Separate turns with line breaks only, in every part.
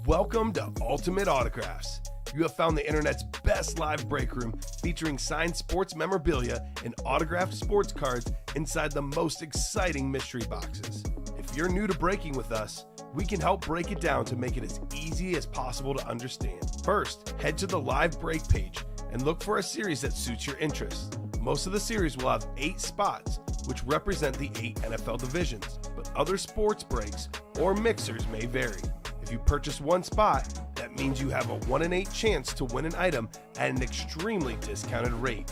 Welcome to Ultimate Autographs. You have found the internet's best live break room featuring signed sports memorabilia and autographed sports cards inside the most exciting mystery boxes. If you're new to breaking with us, we can help break it down to make it as easy as possible to understand. First, head to the live break page and look for a series that suits your interests. Most of the series will have 8 spots, which represent the 8 NFL divisions, but other sports breaks or mixers may vary. If you purchase one spot, that means you have a 1 in 8 chance to win an item at an extremely discounted rate.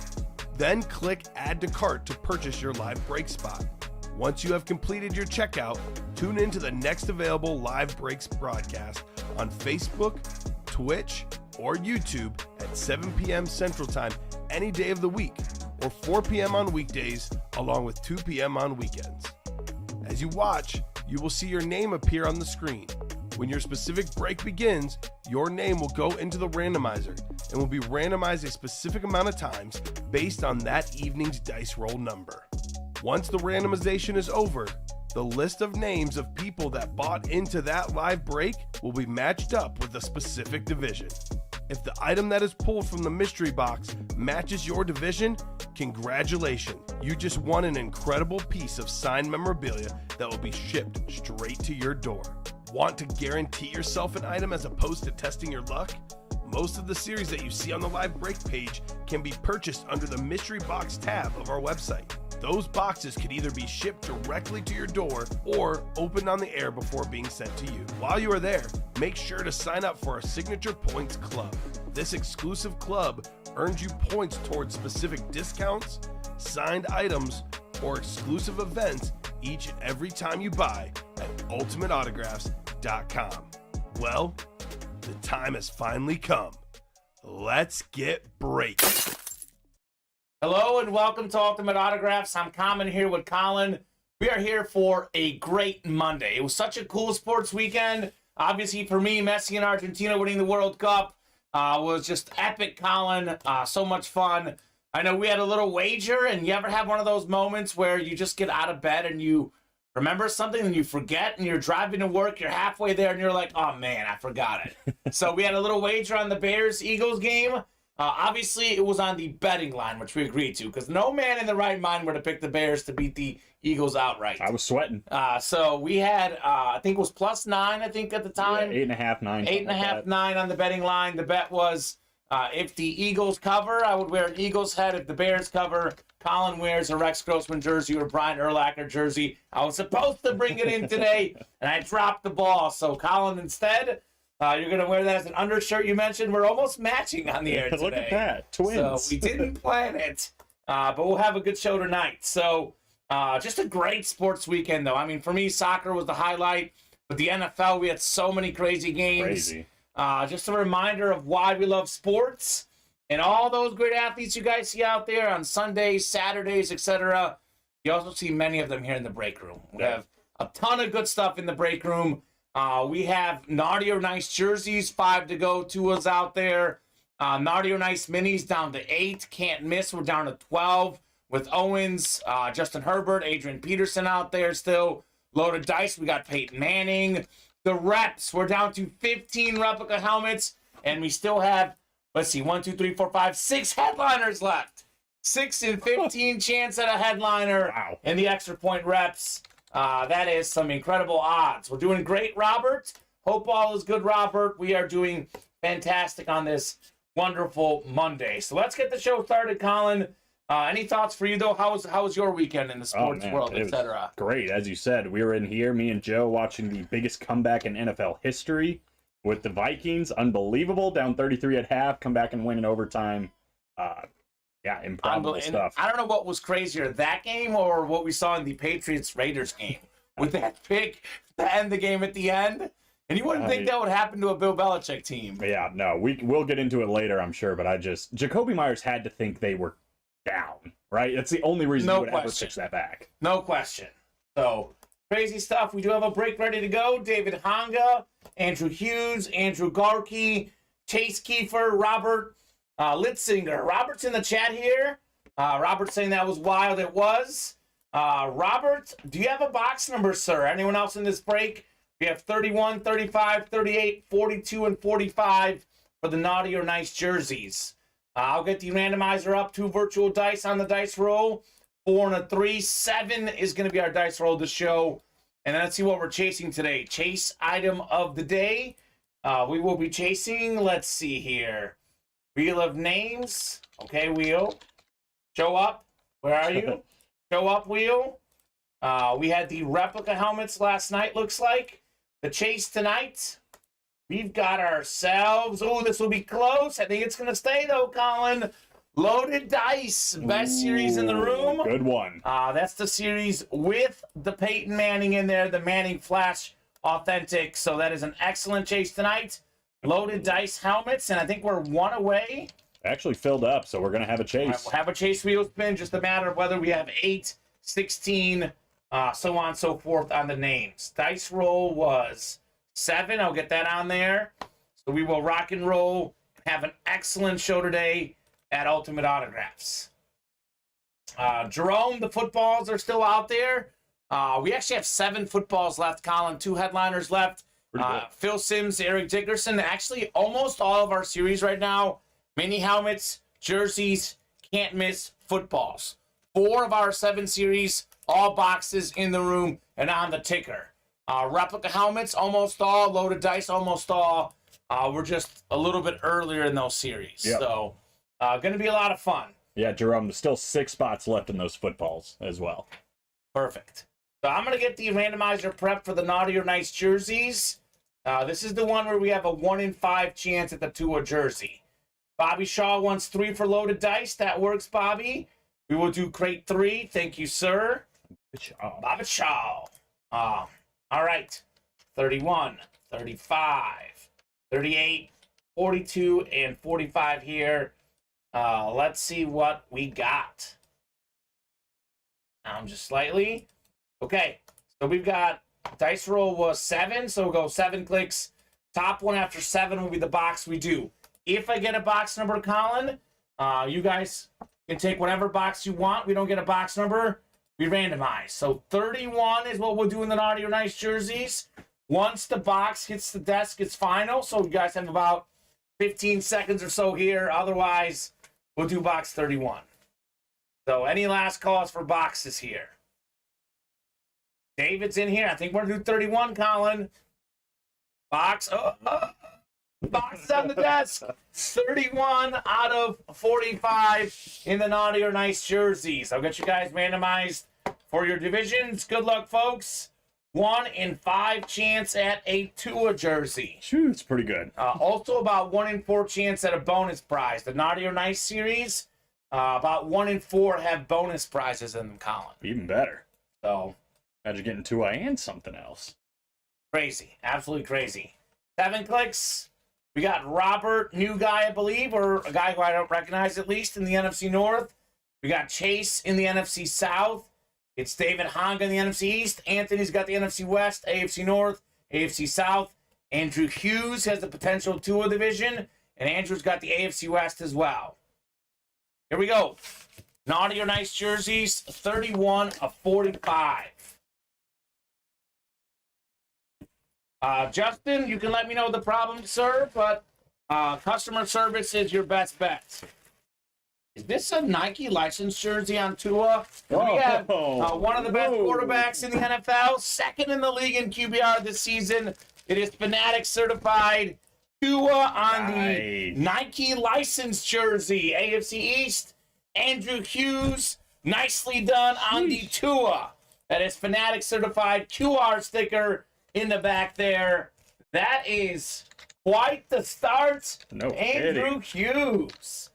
Then click Add to Cart to purchase your live break spot. Once you have completed your checkout, tune in to the next available live breaks broadcast on Facebook, Twitch, or YouTube at 7 p.m. Central Time any day of the week, or 4 p.m. on weekdays, along with 2 p.m. on weekends. As you watch, you will see your name appear on the screen. When your specific break begins, your name will go into the randomizer and will be randomized a specific amount of times based on that evening's dice roll number. Once the randomization is over, the list of names of people that bought into that live break will be matched up with a specific division. If the item that is pulled from the mystery box matches your division, congratulations, you just won an incredible piece of signed memorabilia that will be shipped straight to your door. Want to guarantee yourself an item as opposed to testing your luck? Most of the series that you see on the live break page can be purchased under the mystery box tab of our website. Those boxes could either be shipped directly to your door or opened on the air before being sent to you. While you are there, make sure to sign up for our Signature Points Club. This exclusive club earns you points towards specific discounts, signed items, or exclusive events each and every time you buy at ultimateautographs.com. Well, the time has finally come. Let's get breaking.
Hello and welcome to Ultimate Autographs. I'm Kamen here with Colin. We are here for a great Monday. It was such a cool sports weekend. Obviously for me, Messi and Argentina winning the World Cup was just epic, Colin. So much fun. I know we had a little wager, and you ever have one of those moments where you just get out of bed and you remember something and you forget, and you're driving to work, you're halfway there and you're like, oh man, I forgot it. So we had a little wager on the Bears-Eagles game. Obviously, it was on the betting line, which we agreed to, because no man in the right mind would have picked the Bears to beat the Eagles outright.
I was sweating.
So we had, I think it was +9, I think, at the time.
Yeah, 8.5, 9.
8.5, 9 on the betting line. The bet was if the Eagles cover, I would wear an Eagles hat. If the Bears cover, Colin wears a Rex Grossman jersey or Brian Urlacher jersey. I was supposed to bring it in today, and I dropped the ball. So, Colin, instead, you're going to wear that as an undershirt. You mentioned we're almost matching on the air today.
Look at that. Twins.
So we didn't plan it, but we'll have a good show tonight. So just a great sports weekend, though. I mean, for me, soccer was the highlight. But the NFL, we had so many crazy games.
Crazy.
Just a reminder of why we love sports and all those great athletes you guys see out there on Sundays, Saturdays, etc. You also see many of them here in the break room. We have a ton of good stuff in the break room. We have Naughty or Nice jerseys, 5 to go, 2 is out there. Naughty or Nice minis down to 8. Can't miss. We're down to 12 with Owens, Justin Herbert, Adrian Peterson out there still. Loaded dice. We got Peyton Manning. The reps. We're down to 15 replica helmets, and we still have, let's see, 1, 2, 3, 4, 5, 6 headliners left. 6 in 15 chance at a headliner.
Wow.
And the extra point reps. That is some incredible odds. We're doing great, Robert. Hope all is good, Robert. We are doing fantastic on this wonderful Monday. So let's get the show started, Colin. Any thoughts for you, though? How was your weekend in the sports world, etc.?
Great. As you said, we were in here, me and Joe, watching the biggest comeback in NFL history with the Vikings. Unbelievable. Down 33 at half. Come back and win in overtime. Yeah, improbable stuff.
I don't know what was crazier, that game or what we saw in the Patriots-Raiders game with that pick to end the game at the end. And you wouldn't think that would happen to a Bill Belichick team.
Yeah, no, we'll get into it later, I'm sure. But Jacoby Myers had to think they were down, right? That's the only reason he would ever pitch that back.
No question. So, crazy stuff. We do have a break ready to go. David Honga, Andrew Hughes, Andrew Garkey, Chase Kiefer, Robert Litzinger. Robert's in the chat here. Robert's saying that was wild. It was. Robert, do you have a box number, sir? Anyone else in this break? We have 31, 35, 38, 42, and 45 for the naughty or nice jerseys. I'll get the randomizer up, 2 virtual dice on the dice roll. 4 and a 3. 7 is going to be our dice roll of the show. And then let's see what we're chasing today. Chase item of the day. We will be chasing, let's see here. Wheel of names. Okay, wheel. Show up. Where are you? Show up, wheel. We had the replica helmets last night, looks like. The chase tonight. We've got ourselves. Oh, this will be close. I think it's going to stay, though, Colin. Loaded Dice. Best series in the room.
Good one.
That's the series with the Peyton Manning in there, the Manning Flash Authentic. So that is an excellent chase tonight. Loaded Dice helmets, and I think we're 1 away.
Actually filled up, so we're going to have a chase.
Right, we'll have a chase wheel spin, just a matter of whether we have 8, 16, so on and so forth on the names. Dice roll was 7. I'll get that on there. So we will rock and roll. Have an excellent show today at Ultimate Autographs. Jerome, the footballs are still out there. We actually have 7 footballs left, Colin. 2 headliners left. Phil Simms, Eric Dickerson. Actually, almost all of our series right now, mini helmets, jerseys, can't miss footballs. 4 of our 7 series, all boxes in the room and on the ticker. Replica helmets, almost all. Loaded dice, almost all. We're just a little bit earlier in those series. Yep. So, going to be a lot of fun.
Yeah, Jerome, there's still 6 spots left in those footballs as well.
Perfect. So I'm going to get the randomizer prep for the naughty or nice jerseys. This is the one where we have a 1 in 5 chance at the Tua jersey. Bobby Shaw wants 3 for loaded dice. That works, Bobby. We will do crate 3. Thank you, sir. Bobby Shaw. All right. 31, 35, 38, 42, and 45 here. Let's see what we got. Just slightly. Okay, so we've got dice roll was 7, so we'll go 7 clicks. Top one after 7 will be the box we do. If I get a box number, Colin, you guys can take whatever box you want. We don't get a box number, we randomize. So 31 is what we'll do in the naughty or nice jerseys. Once the box hits the desk, it's final. So you guys have about 15 seconds or so here. Otherwise, we'll do box 31. So any last calls for boxes here? David's in here. I think we're going to do 31, Colin. Box. Box on the desk. 31 out of 45 in the naughty or nice jerseys. I'll get you guys randomized for your divisions. Good luck, folks. 1 in 5 chance at a Tua jersey.
Shoot, it's pretty good.
Also about 1 in 4 chance at a bonus prize. The naughty or nice series, about 1 in 4 have bonus prizes in them, Colin.
Even better.
So
imagine getting Tua and something else.
Crazy. Absolutely crazy. 7 clicks. We got Robert, new guy, I believe, or a guy who I don't recognize at least in the NFC North. We got Chase in the NFC South. It's David Honga in the NFC East. Anthony's got the NFC West, AFC North, AFC South. Andrew Hughes has the potential Tua division, and Andrew's got the AFC West as well. Here we go. Naughty or nice jerseys, 31 of 45. Justin, you can let me know the problem, sir, but customer service is your best bet. Is this a Nike licensed jersey on Tua? We have one of the best quarterbacks in the NFL, second in the league in QBR this season. It is Fanatic certified. Tua on the Nike licensed jersey. AFC East, Andrew Hughes, nicely done on the Tua. That is Fanatic certified QR sticker in the back there. That is quite the start.
No
Andrew Hughes.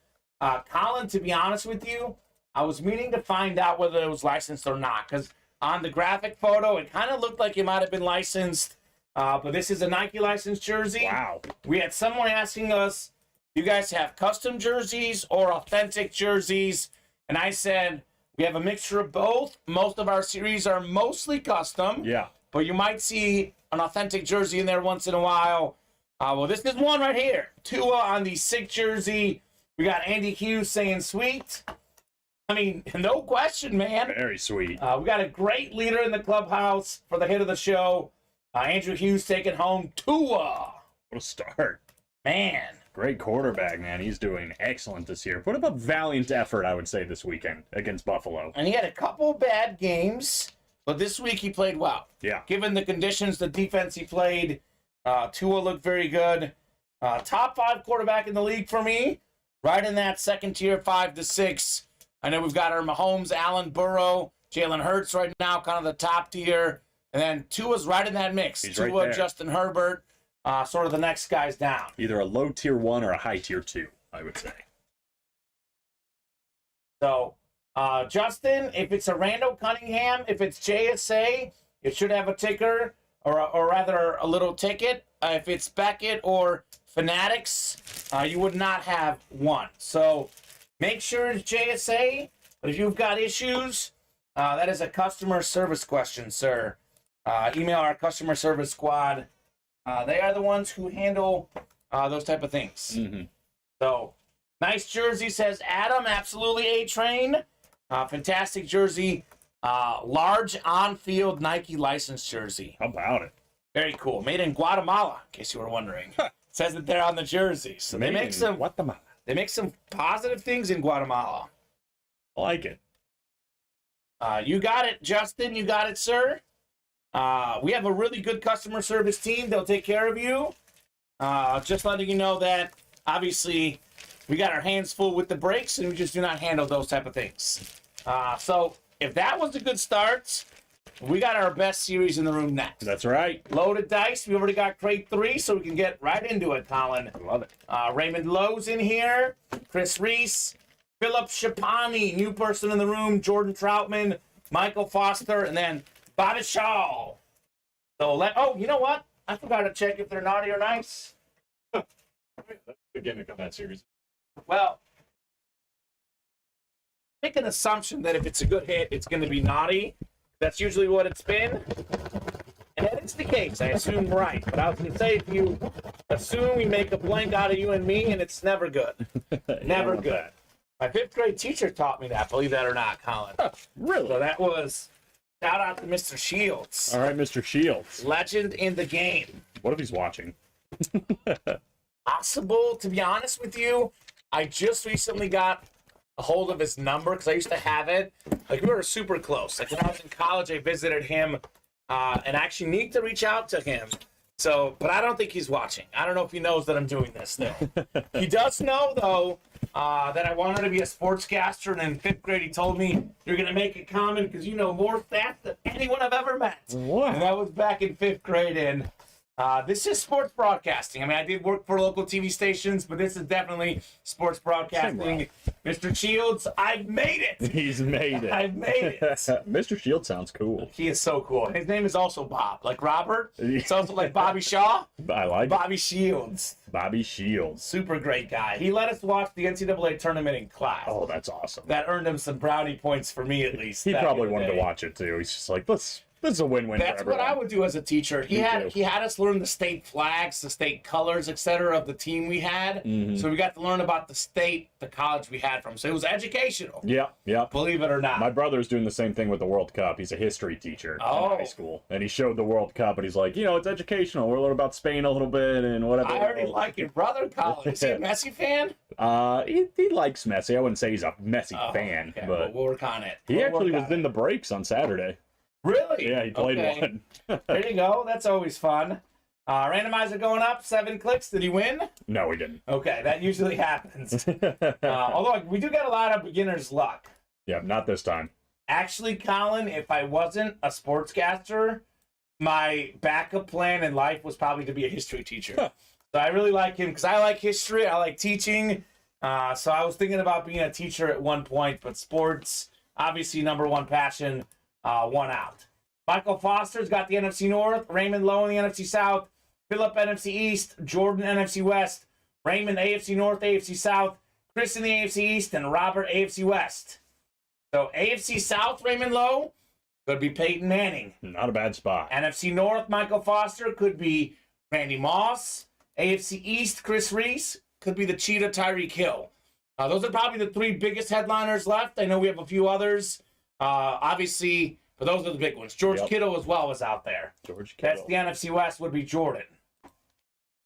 Colin, to be honest with you, I was meaning to find out whether it was licensed or not, because on the graphic photo, it kind of looked like it might have been licensed, but this is a Nike licensed jersey.
Wow.
We had someone asking us, you guys have custom jerseys or authentic jerseys? And I said, we have a mixture of both. Most of our series are mostly custom.
Yeah.
But you might see an authentic jersey in there once in a while. Well, this is one right here. Tua on the sick jersey. We got Andy Hughes saying sweet. I mean, no question, man.
Very sweet.
We got a great leader in the clubhouse for the hit of the show. Andrew Hughes taking home Tua.
What a start.
Man.
Great quarterback, man. He's doing excellent this year. Put up a valiant effort, I would say, this weekend against Buffalo.
And he had a couple bad games, but this week he played well.
Yeah.
Given the conditions, the defense he played, Tua looked very good. Top 5 quarterback in the league for me. Right in that second tier, 5 to 6. I know we've got our Mahomes, Allen, Burrow, Jalen Hurts right now, kind of the top tier. And then Tua's right in that mix.
He's
Tua,
right there.
Justin Herbert, sort of the next guys down.
Either a low tier 1 or a high tier 2, I would say.
So, Justin, if it's a Randall Cunningham, if it's JSA, it should have a ticker, or rather a little ticket. If it's Beckett or Fanatics, you would not have one. So make sure it's JSA, but if you've got issues, that is a customer service question, sir. Email our customer service squad. They are the ones who handle those type of things.
Mm-hmm.
So, nice jersey, says Adam. Absolutely A-Train. Fantastic jersey. Large on-field Nike license jersey.
How about it?
Very cool. Made in Guatemala, in case you were wondering. Says it there on the jersey. So they make some positive things in Guatemala.
I like it.
You got it, Justin. You got it, sir. We have a really good customer service team. They'll take care of you. Just letting you know that, obviously, we got our hands full with the breaks, and we just do not handle those type of things. So if that was a good start, we got our best series in the room next.
That's right.
Loaded dice. We already got crate 3, so we can get right into it, Colin.
I love it.
Raymond Lowe's in here. Chris Reese. Philip Shapani, new person in the room. Jordan Troutman. Michael Foster. And then Bobby Shaw. So oh, you know what? I forgot to check if they're naughty or nice.
That's the gimmick of that series.
Well, make an assumption that if it's a good hit, it's going to be naughty. That's usually what it's been. And that is the case. I assume right. But I was going to say, if you assume we make a blank out of you and me, and it's never good. Never good.
That.
My 5th grade teacher taught me that, believe that or not, Colin.
Really?
So that was, shout out to Mr. Shields.
All right, Mr. Shields.
Legend in the game.
What if he's watching?
Possible, to be honest with you. I just recently got a hold of his number because I used to have it. Like, we were super close. Like, when I was in college, I visited him and I actually need to reach out to him. So, but I don't think he's watching. I don't know if he knows that I'm doing this still. He does know, though, that I wanted to be a sportscaster, and in 5th grade he told me, you're going to make it common because you know more stats than anyone I've ever met.
What?
And that was back in 5th grade, and this is sports broadcasting. I mean, I did work for local TV stations, but this is definitely sports broadcasting. Mr. Shields, I've made it.
He's made it.
I've made it.
Mr. Shields sounds cool.
He is so cool. His name is also Bob, like Robert. It's also like Bobby Shaw.
I like
Bobby Shields.
Bobby Shields.
Super great guy. He let us watch the NCAA tournament in class.
Oh, that's awesome.
That earned him some brownie points for me, at least.
He
back
probably
in the
wanted
day.
to watch it too. He's just like, this is a win-win
That's
for
what
everyone.
I would do as a teacher. He had us learn the state flags, the state colors, etc. of the team we had.
Mhm.
So we got to learn about the college we had from. So it was educational.
Yeah.
Believe it or not.
My brother's doing the same thing with the World Cup. He's a history teacher in
Oh.
high school. And he showed the World Cup, and he's like, it's educational. We're learning about Spain a little bit and whatever.
I already like your brother, Colin. Is he a Messi fan?
He likes Messi. I wouldn't say he's a Messi fan,
Okay,
but
we'll work on it.
he
We'll
actually
work
was
on
in the breaks on Saturday.
Really?
Yeah, he played
Okay.
one.
There you go. That's always fun. Randomizer going up, 7 clicks. Did he win?
No, he didn't.
Okay, that usually happens. Although we do get a lot of beginner's luck.
Yeah, not this time.
Actually, Colin, if I wasn't a sportscaster, my backup plan in life was probably to be a history teacher. So I really like him because I like history. I like teaching. So I was thinking about being a teacher at one point, but sports, obviously number one passion, won out. Michael Foster's got the NFC North, Raymond Lowe in the NFC South, Philip NFC East, Jordan NFC West, Raymond AFC North, AFC South, Chris in the AFC East, and Robert AFC West. So AFC South, Raymond Lowe, could be Peyton Manning.
Not a bad spot.
NFC North, Michael Foster, could be Randy Moss. AFC East, Chris Reese, could be the Cheetah, Tyreek Hill. Those are probably the 3 biggest headliners left. I know we have a few others. Obviously, But those are the big ones. George
Yep.
Kittle as well was out there.
George
That's
Kittle.
the NFC West would be Jordan.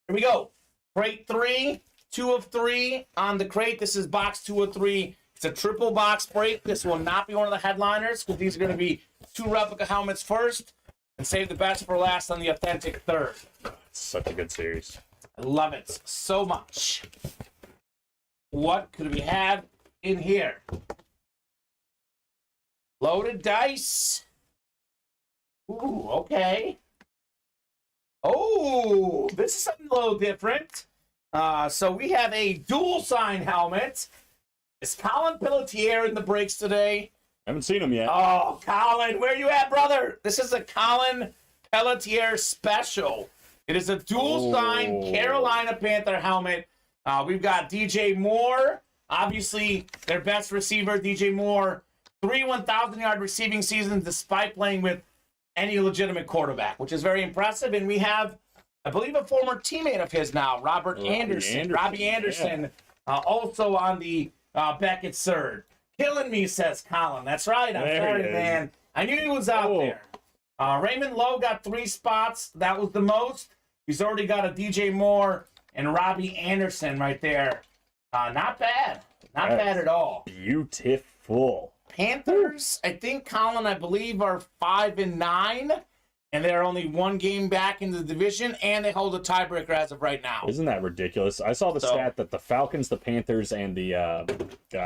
Here we go. Crate 3, 2 of 3 on the crate. This is box 2 of 3. It's a triple box break. This will not be one of the headliners because these are going to be 2 replica helmets first and save the best for last on the authentic third.
It's such a good series.
I love it so much. What could we have in here? Loaded dice. Ooh, okay. Oh, this is something a little different. So we have a dual sign helmet. Is Colin Pelletier in the breaks today?
Haven't seen him yet.
Oh, Colin, where you at, brother? This is a Colin Pelletier special. It is a dual sign Carolina Panther helmet. We've got DJ Moore, obviously their best receiver, DJ Moore. 3 1,000-yard receiving seasons despite playing with any legitimate quarterback, which is very impressive. And we have, I believe, a former teammate of his now, Robbie Anderson, also on the Beckett third. Killing me, says Colin. That's right. I'm sorry, man. I knew he was out there. Raymond Lowe got 3 spots. That was the most. He's already got a DJ Moore and Robbie Anderson right there. Not bad. Not bad at all.
Beautiful.
Panthers, I think, Colin, I believe, are 5-9, and they're only 1 game back in the division, and they hold a tiebreaker as of right now.
Isn't that ridiculous? I saw the stat that the Falcons, the Panthers, and the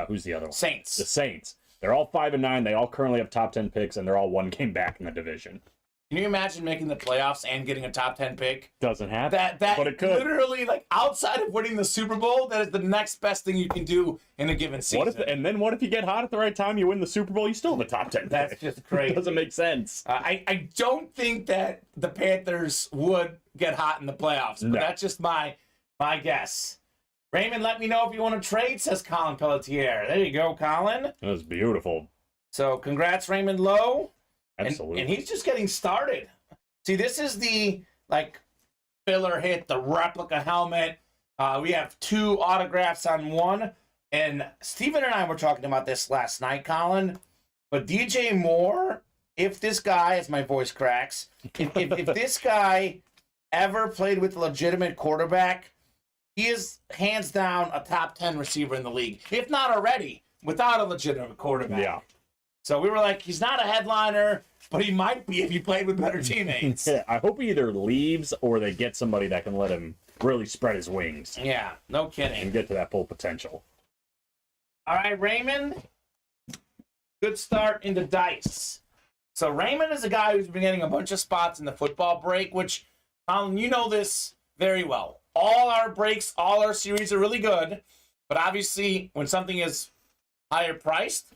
who's the other one?
Saints.
The Saints. They're all 5-9. They all currently have top 10 picks, and they're all 1 game back in the division.
Can you imagine making the playoffs and getting a top 10 pick?
Doesn't happen.
That
but it could.
Literally, like, outside of winning the Super Bowl, that is the next best thing you can do in a given season.
What if you get hot at the right time, you win the Super Bowl, you still have a top 10 pick?
That's just crazy.
Doesn't make sense.
I don't think that the Panthers would get hot in the playoffs, but that's just my guess. Raymond, let me know if you want to trade, says Colin Pelletier. There you go, Colin.
That was beautiful.
So congrats, Raymond Lowe.
Absolutely.
And he's just getting started. See, this is the, like, filler hit, the replica helmet. We have 2 autographs on 1. And Steven and I were talking about this last night, Colin. But DJ Moore, if this guy, as my voice cracks, if this guy ever played with a legitimate quarterback, he is hands down a top 10 receiver in the league. If not already, without a legitimate quarterback.
Yeah.
So we were like, he's not a headliner, but he might be if he played with better teammates.
Yeah, I hope he either leaves or they get somebody that can let him really spread his wings.
Yeah, no kidding.
And get to that full potential.
All right, Raymond. Good start in the dice. So Raymond is a guy who's been getting a bunch of spots in the football break, which, Colin, you know this very well. All our breaks, all our series are really good, but obviously when something is higher priced,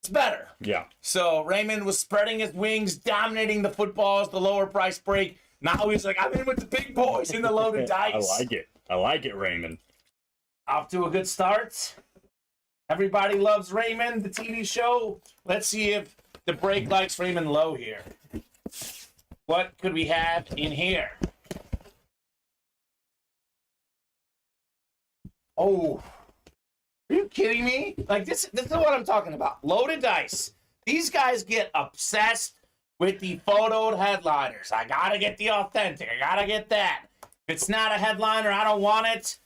it's better.
Yeah.
So Raymond was spreading his wings, dominating the footballs, the lower price break. Now he's like, I'm in with the big boys in the loaded dice.
I like it, Raymond.
Off to a good start. Everybody loves Raymond, the TV show. Let's see if the break likes Raymond Lowe here. What could we have in here? Oh, are you kidding me? Like, this is what I'm talking about. Loaded dice. These guys get obsessed with the photoed headliners. I gotta get the authentic. I gotta get that. If it's not a headliner, I don't want it.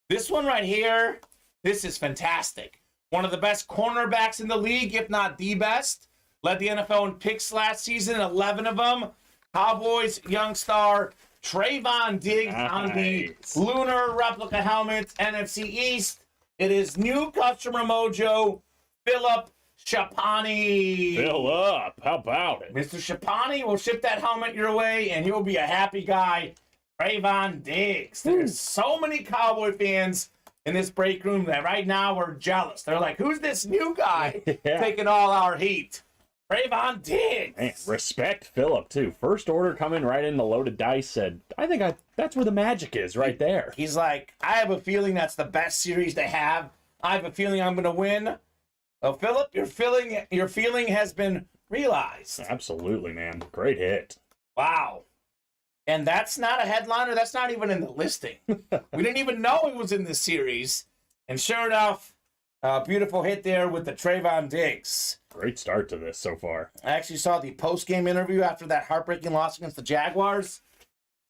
This one right here, this is fantastic. One of the best cornerbacks in the league, if not the best. Led the NFL in picks last season, 11 of them. Cowboys young star Trayvon Diggs on the Lunar replica helmet, NFC East. It is new customer mojo, Philip Shapani.
Fill up. How about it?
Mr. Shapani will ship that helmet your way, and you'll be a happy guy. Trayvon Diggs. There's so many Cowboy fans in this break room that right now we're jealous. They're like, who's this new guy taking all our heat? Trayvon Diggs.
Man, respect Philip, too. First order coming right in the loaded dice said, that's where the magic is right there.
He's like, I have a feeling that's the best series they have. I have a feeling I'm going to win. Well, Philip, your feeling has been realized.
Absolutely, man. Great hit.
Wow. And that's not a headliner. That's not even in the listing. We didn't even know it was in this series. And sure enough, Beautiful hit there with the Trayvon Diggs.
Great start to this so far.
I actually saw the post-game interview after that heartbreaking loss against the Jaguars.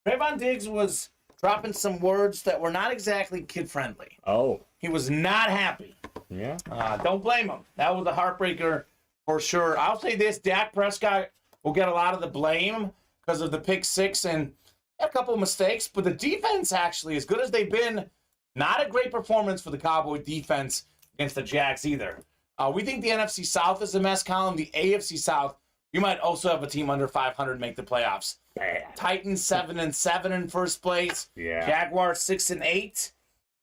Trayvon Diggs was dropping some words that were not exactly kid-friendly.
Oh.
He was not happy.
Yeah.
Don't blame him. That was a heartbreaker for sure. I'll say this, Dak Prescott will get a lot of the blame because of the pick six and a couple of mistakes, but the defense actually, as good as they've been, not a great performance for the Cowboy defense against the Jags either. We think the NFC South is a mess, Colin. The AFC South, you might also have a team under 500 make the playoffs.
Bad.
Titans 7-7 in first place.
Yeah.
Jaguars 6-8.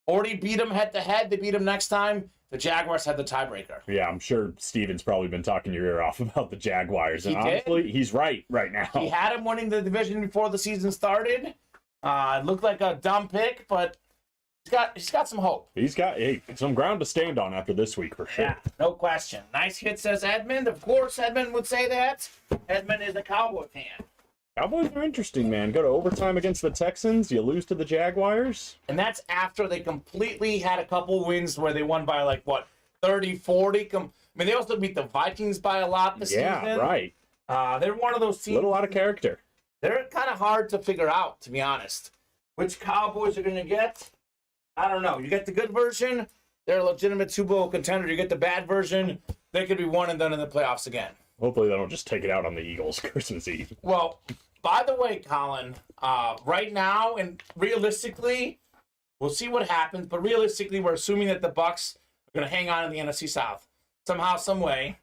Already beat them head to head. They beat them next time. The Jaguars had the tiebreaker.
Yeah, I'm sure Steven's probably been talking your ear off about the Jaguars. And honestly, he's right now.
He had him winning the division before the season started. It looked like a dumb pick, but he's got some hope.
He's got some ground to stand on after this week for sure.
Yeah, no question. Nice hit, says Edmund. Of course, Edmund would say that. Edmund is a Cowboy fan.
Cowboys are interesting, man. Go to overtime against the Texans. You lose to the Jaguars.
And that's after they completely had a couple wins where they won by, 30, 40. I mean, they also beat the Vikings by a lot this season.
Yeah, right.
They're one of those teams.
A little out of character.
They're kind of hard to figure out, to be honest. Which Cowboys are going to get? I don't know. You get the good version, they're a legitimate Super Bowl contender. You get the bad version, they could be one and done in the playoffs again.
Hopefully they don't just take it out on the Eagles Christmas Eve.
Well, by the way, Colin, right now and realistically, we'll see what happens, but realistically, we're assuming that the Bucs are going to hang on in the NFC South. Somehow, some way,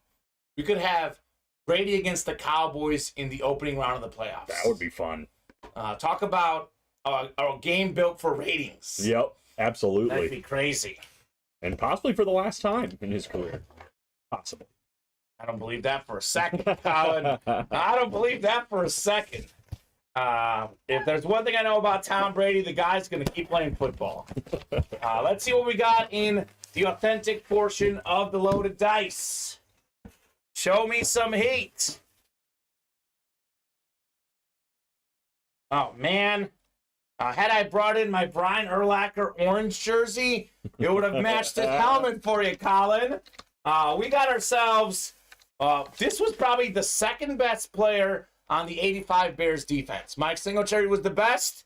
we could have Brady against the Cowboys in the opening round of the playoffs.
That would be fun.
Talk about a game built for ratings.
Yep, absolutely.
That'd be crazy.
And possibly for the last time in his career. Possible.
I don't believe that for a second, Colin. I don't believe that for a second. If there's one thing I know about Tom Brady, the guy's going to keep playing football. Let's see what we got in the authentic portion of the loaded dice. Show me some heat. Oh, man. Had I brought in my Brian Urlacher orange jersey, it would have matched the helmet for you, Colin. We got ourselves... this was probably the second best player on the 85 Bears defense. Mike Singletary was the best.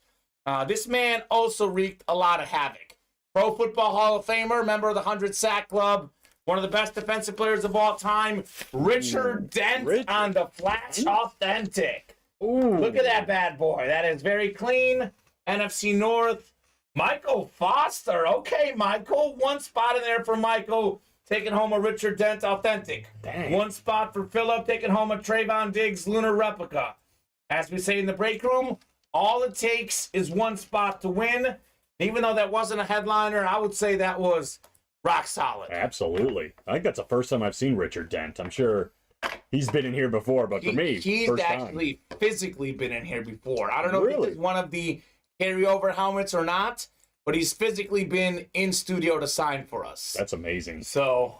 This man also wreaked a lot of havoc. Pro Football Hall of Famer, member of the 100 Sack Club, one of the best defensive players of all time, Richard Dent on the Flash Authentic.
Ooh.
Look at that bad boy. That is very clean. NFC North. Michael Foster. Okay, Michael. One spot in there for Michael. Taking home a Richard Dent Authentic.
Dang.
One spot for Phillip, taking home a Trayvon Diggs Lunar Replica. As we say in the break room, all it takes is one spot to win. Even though that wasn't a headliner, I would say that was rock solid.
Absolutely. I think that's the first time I've seen Richard Dent. I'm sure he's been in here before, but for me,
he's
first
actually physically been in here before. I don't know
Really?
if it's one of the carryover helmets or not, but he's physically been in studio to sign for us.
That's amazing.
So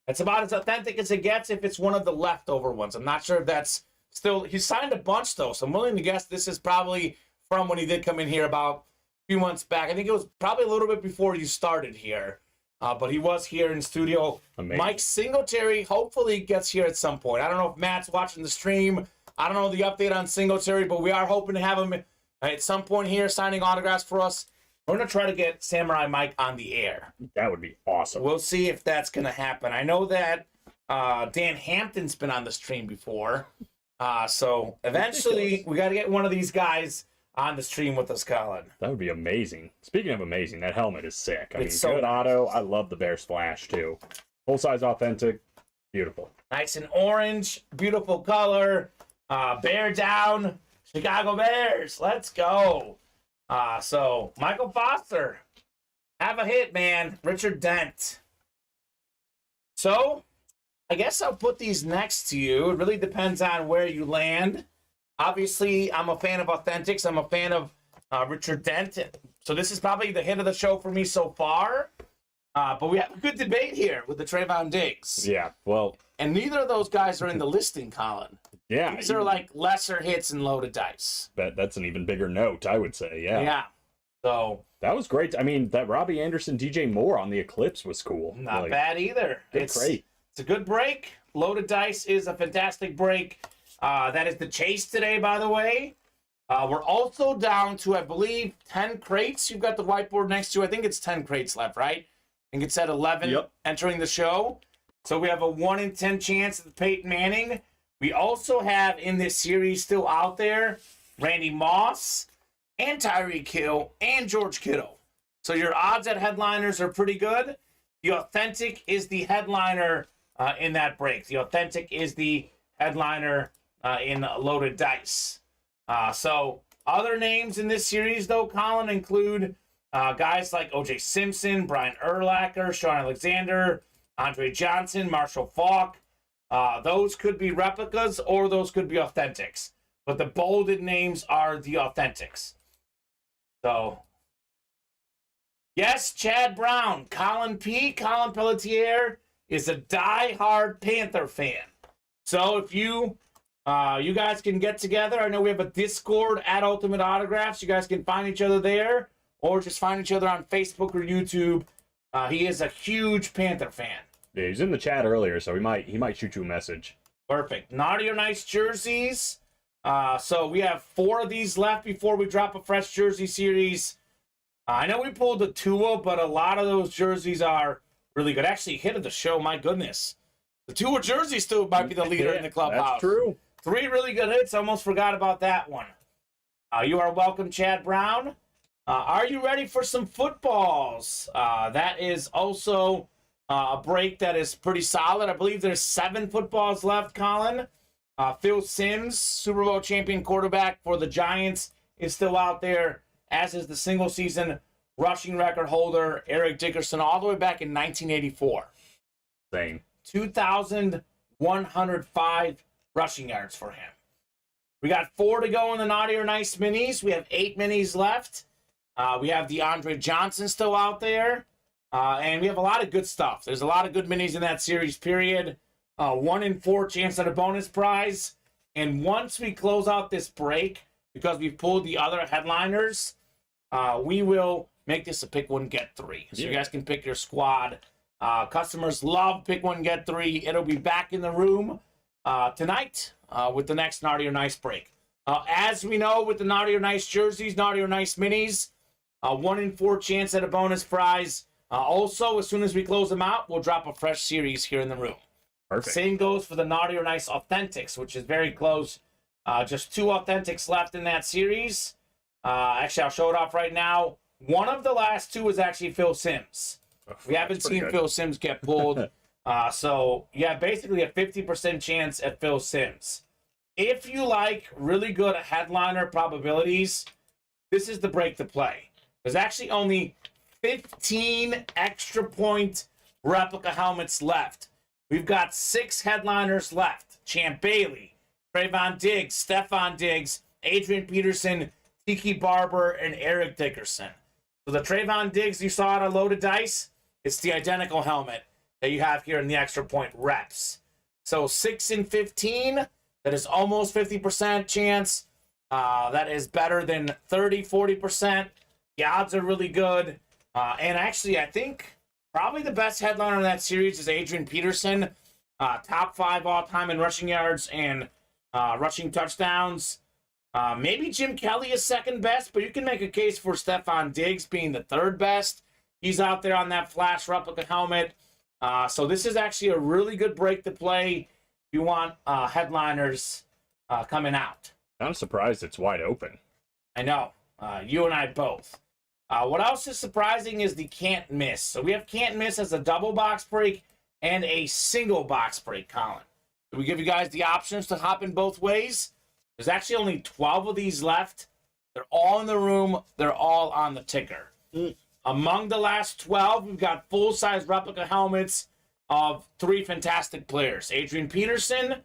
it's about as authentic as it gets if it's one of the leftover ones. I'm not sure if that's still... He signed a bunch, though, so I'm willing to guess this is probably from when he did come in here about a few months back. I think it was probably a little bit before you started here, but he was here in studio.
Amazing.
Mike Singletary hopefully gets here at some point. I don't know if Matt's watching the stream. I don't know the update on Singletary, but we are hoping to have him at some point here signing autographs for us. We're going to try to get Samurai Mike on the air.
That would be awesome.
We'll see if that's going to happen. I know that Dan Hampton's been on the stream before. So eventually we got to get one of these guys on the stream with us, Colin.
That would be amazing. Speaking of amazing, that helmet is sick. I mean,
so
good
nice.
auto. I love the Bears Flash, too. Full-size authentic. Beautiful.
Nice and orange. Beautiful color. Bear down. Chicago Bears. Let's go. So, Michael Foster, have a hit, man. Richard Dent. So, I guess I'll put these next to you. It really depends on where you land. Obviously, I'm a fan of Authentics. I'm a fan of Richard Dent. So, this is probably the hit of the show for me so far. But we have a good debate here with the Trayvon Diggs.
Yeah, well...
And neither of those guys are in the listing, Colin.
Yeah.
These are like lesser hits and loaded dice.
That's an even bigger note, I would say, yeah.
Yeah. So
that was great. I mean, that Robbie Anderson, DJ Moore on the Eclipse was cool.
not bad either.
It's great.
It's a good break. Loaded Dice is a fantastic break. That is the chase today, by the way. We're also down to, I believe, 10 crates. You've got the whiteboard next to you. I think it's 10 crates left, right? I think it's at 11 entering the show. So we have a 1 in 10 chance of the Peyton Manning. We also have in this series still out there Randy Moss and Tyreek Hill and George Kittle. So your odds at headliners are pretty good. The Authentic is the headliner in that break. The Authentic is the headliner in Loaded Dice. So other names in this series, though, Colin, include guys like O.J. Simpson, Brian Urlacher, Sean Alexander, Andre Johnson, Marshall Faulk. Those could be replicas or those could be authentics. But the bolded names are the authentics. So, yes, Chad Brown, Colin Pelletier is a die-hard Panther fan. So if you guys can get together, I know we have a Discord at Ultimate Autographs. You guys can find each other there or just find each other on Facebook or YouTube. He is a huge Panther fan.
Yeah, he's in the chat earlier, so he might shoot you a message.
Perfect. Naughty or Nice jerseys. So we have 4 of these left before we drop a fresh jersey series. I know we pulled the Tua, but a lot of those jerseys are really good. Actually, hit of the show, my goodness. The Tua jersey still might be the leader in the clubhouse.
That's true.
3 really good hits. Almost forgot about that one. You are welcome, Chad Brown. Are you ready for some footballs? That is also a break that is pretty solid. I believe there's 7 footballs left, Colin. Phil Simms, Super Bowl champion quarterback for the Giants, is still out there, as is the single-season rushing record holder, Eric Dickerson, all the way back in 1984.
Same.
2,105 rushing yards for him. We got 4 to go in the Naughty or Nice minis. We have 8 minis left. We have the Andre Johnson still out there. And we have a lot of good stuff. There's a lot of good minis in that series, period. 1 in 4 chance at a bonus prize. And once we close out this break, because we've pulled the other headliners, we will make this a pick 1, get 3. So you guys can pick your squad. Customers love pick 1, get 3. It'll be back in the room tonight with the next Naughty or Nice break. As we know with the Naughty or Nice jerseys, Naughty or Nice minis, 1 in 4 chance at a bonus prize. Also, as soon as we close them out, we'll drop a fresh series here in the room.
Perfect.
Same goes for the Naughty or Nice Authentics, which is very close. Just 2 Authentics left in that series. Actually, I'll show it off right now. One of the last 2 is actually Phil Simms. We haven't seen Phil Simms get pulled. So, yeah, basically a 50% chance at Phil Simms. If you like really good headliner probabilities, this is the break to play. There's actually only 15 extra point replica helmets left. We've got 6 headliners left. Champ Bailey, Trayvon Diggs, Stephon Diggs, Adrian Peterson, Tiki Barber, and Eric Dickerson. So the Trayvon Diggs you saw at a Loaded Dice, it's the identical helmet that you have here in the extra point reps. So 6 in 15, that is almost 50% chance. That is better than 30, 40%. The odds are really good. And actually, I think probably the best headliner in that series is Adrian Peterson. Top 5 all-time in rushing yards and rushing touchdowns. Maybe Jim Kelly is second best, but you can make a case for Stephon Diggs being the 3rd best. He's out there on that Flash replica helmet. So this is actually a really good break to play if you want headliners coming out.
I'm surprised it's wide open.
I know. You and I both. What else is surprising is the can't miss. So we have can't miss as a double box break and a single box break, Colin. So we give you guys the options to hop in both ways. There's actually only 12 of these left. They're all in the room. They're all on the ticker. Among the last 12, we've got full-size replica helmets of 3 fantastic players. Adrian Peterson,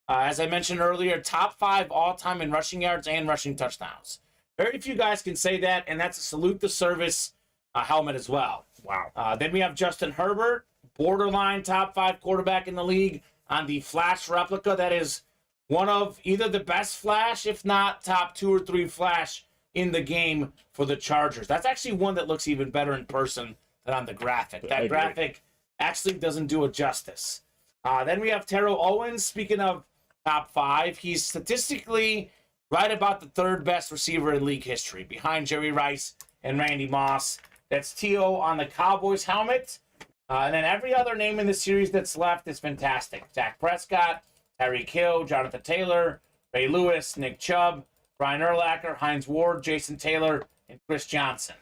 as I mentioned earlier, top 5 all-time in rushing yards and rushing touchdowns. Very few guys can say that, and that's a salute the service helmet as well.
Wow.
Then we have Justin Herbert, borderline top 5 quarterback in the league on the Flash replica. That is one of either the best Flash, if not top 2 or 3 Flash in the game for the Chargers. That's actually one that looks even better in person than on the graphic. That graphic actually doesn't do it justice. Then we have Terrell Owens. Speaking of top 5, he's statistically right about the 3rd best receiver in league history, behind Jerry Rice and Randy Moss. That's T.O. on the Cowboys helmet. And then every other name in the series that's left is fantastic. Dak Prescott, Tyreek Hill, Jonathan Taylor, Ray Lewis, Nick Chubb, Brian Urlacher, Hines Ward, Jason Taylor, and Chris Johnson.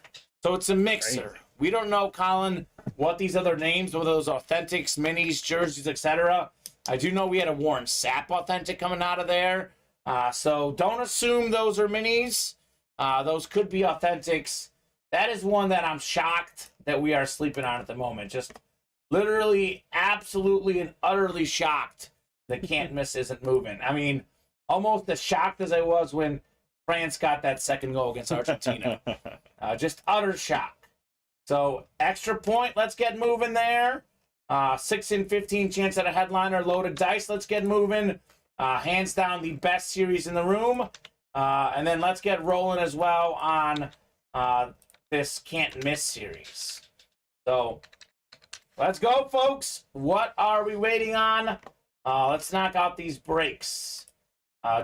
So it's a mixer.
Great.
We don't know, Colin, what these other names, whether those authentics, minis, jerseys, etc. I do know we had a Warren Sapp authentic coming out of there. So don't assume those are minis. Those could be authentics. That is one that I'm shocked that we are sleeping on at the moment. Just literally, absolutely, and utterly shocked that Can't Miss isn't moving. I mean, almost as shocked as I was when France got that second goal against Argentina. Just utter shock. So, extra point, let's get moving there. 6 in 15 chance at a headliner, loaded dice, let's get moving. Hands down the best series in the room. And then let's get rolling as well on this Can't Miss series. So, let's go, folks. What are we waiting on? Let's knock out these breaks.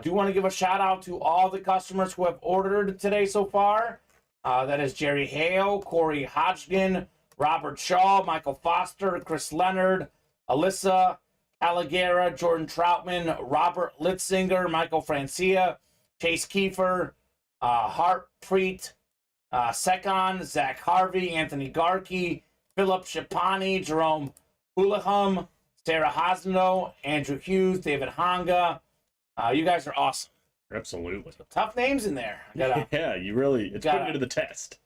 Do want to give a shout out to all the customers who have ordered today so far. That is Jerry Hale, Corey Hodgkin, Robert Shaw, Michael Foster, Chris Leonard, Alyssa Alligera, Jordan Troutman, Robert Litzinger, Michael Francia, Chase Kiefer, Harpreet, Sekon, Zach Harvey, Anthony Garkey, Philip Shapani, Jerome Hulahum, Sarah Hosno, Andrew Hughes, David Honga. You guys are awesome.
Absolutely.
Tough names in there.
Yeah, you really, it's putting you to the test.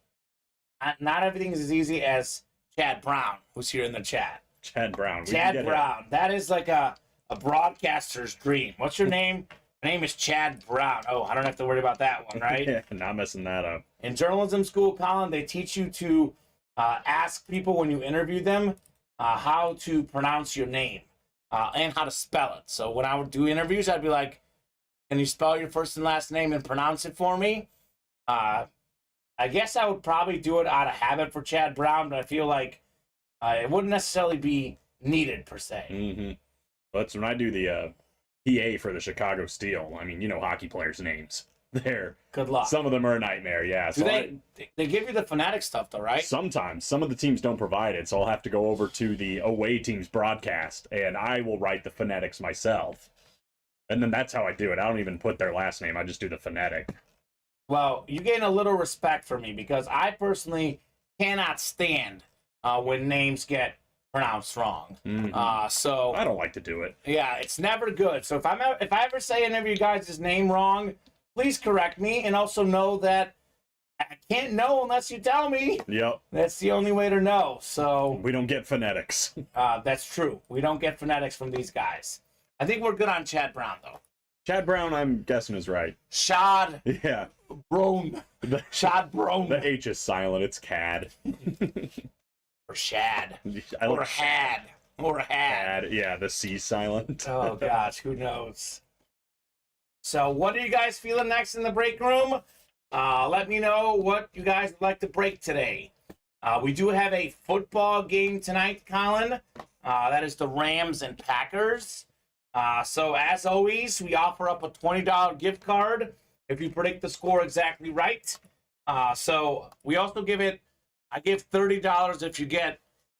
Not everything is as easy as Chad Brown, who's here in the chat.
Chad Brown.
Chad Brown. That is like a broadcaster's dream. What's your name? My name is Chad Brown. Oh, I don't have to worry about that one, right?
Yeah, not messing that up.
In journalism school, Colin, they teach you to ask people when you interview them how to pronounce your name and how to spell it. So when I would do interviews, I'd be like, can you spell your first and last name and pronounce it for me? I guess I would probably do it out of habit for Chad Brown, but I feel like it wouldn't necessarily be needed per se.
Mm-hmm. That's when I do the PA for the Chicago Steel. I mean, you know hockey players' names.
Good luck.
Some of them are a nightmare, yeah. So
they give you the phonetic stuff, though, right?
Sometimes. Some of the teams don't provide it, so I'll have to go over to the away team's broadcast, and I will write the phonetics myself. And then that's how I do it. I don't even put their last name. I just do the phonetic.
Well, you gain a little respect for me because I personally cannot stand when names get pronounced wrong.
Mm-hmm.
So
I don't like to do it.
Yeah, it's never good. So if I ever say any of you guys' name wrong, please correct me, and also know that I can't know unless you tell me.
Yep.
That's the only way to know. So
we don't get phonetics.
That's true. We don't get phonetics from these guys. I think we're good on Chad Brown, though.
Chad Brown, I'm guessing, is right.
Shad.
Yeah.
Brown. Shad Brown.
The H is silent. It's Cad.
Or Shad.
Or
a had. Or a had.
Cad. Yeah, the C's silent.
Oh, gosh. Who knows? So what are you guys feeling next in the break room? Let me know what you guys would like to break today. We do have a football game tonight, Colin. That is the Rams and Packers. So as always, we offer up a $20 gift card if you predict the score exactly right. So we also I give $30 if you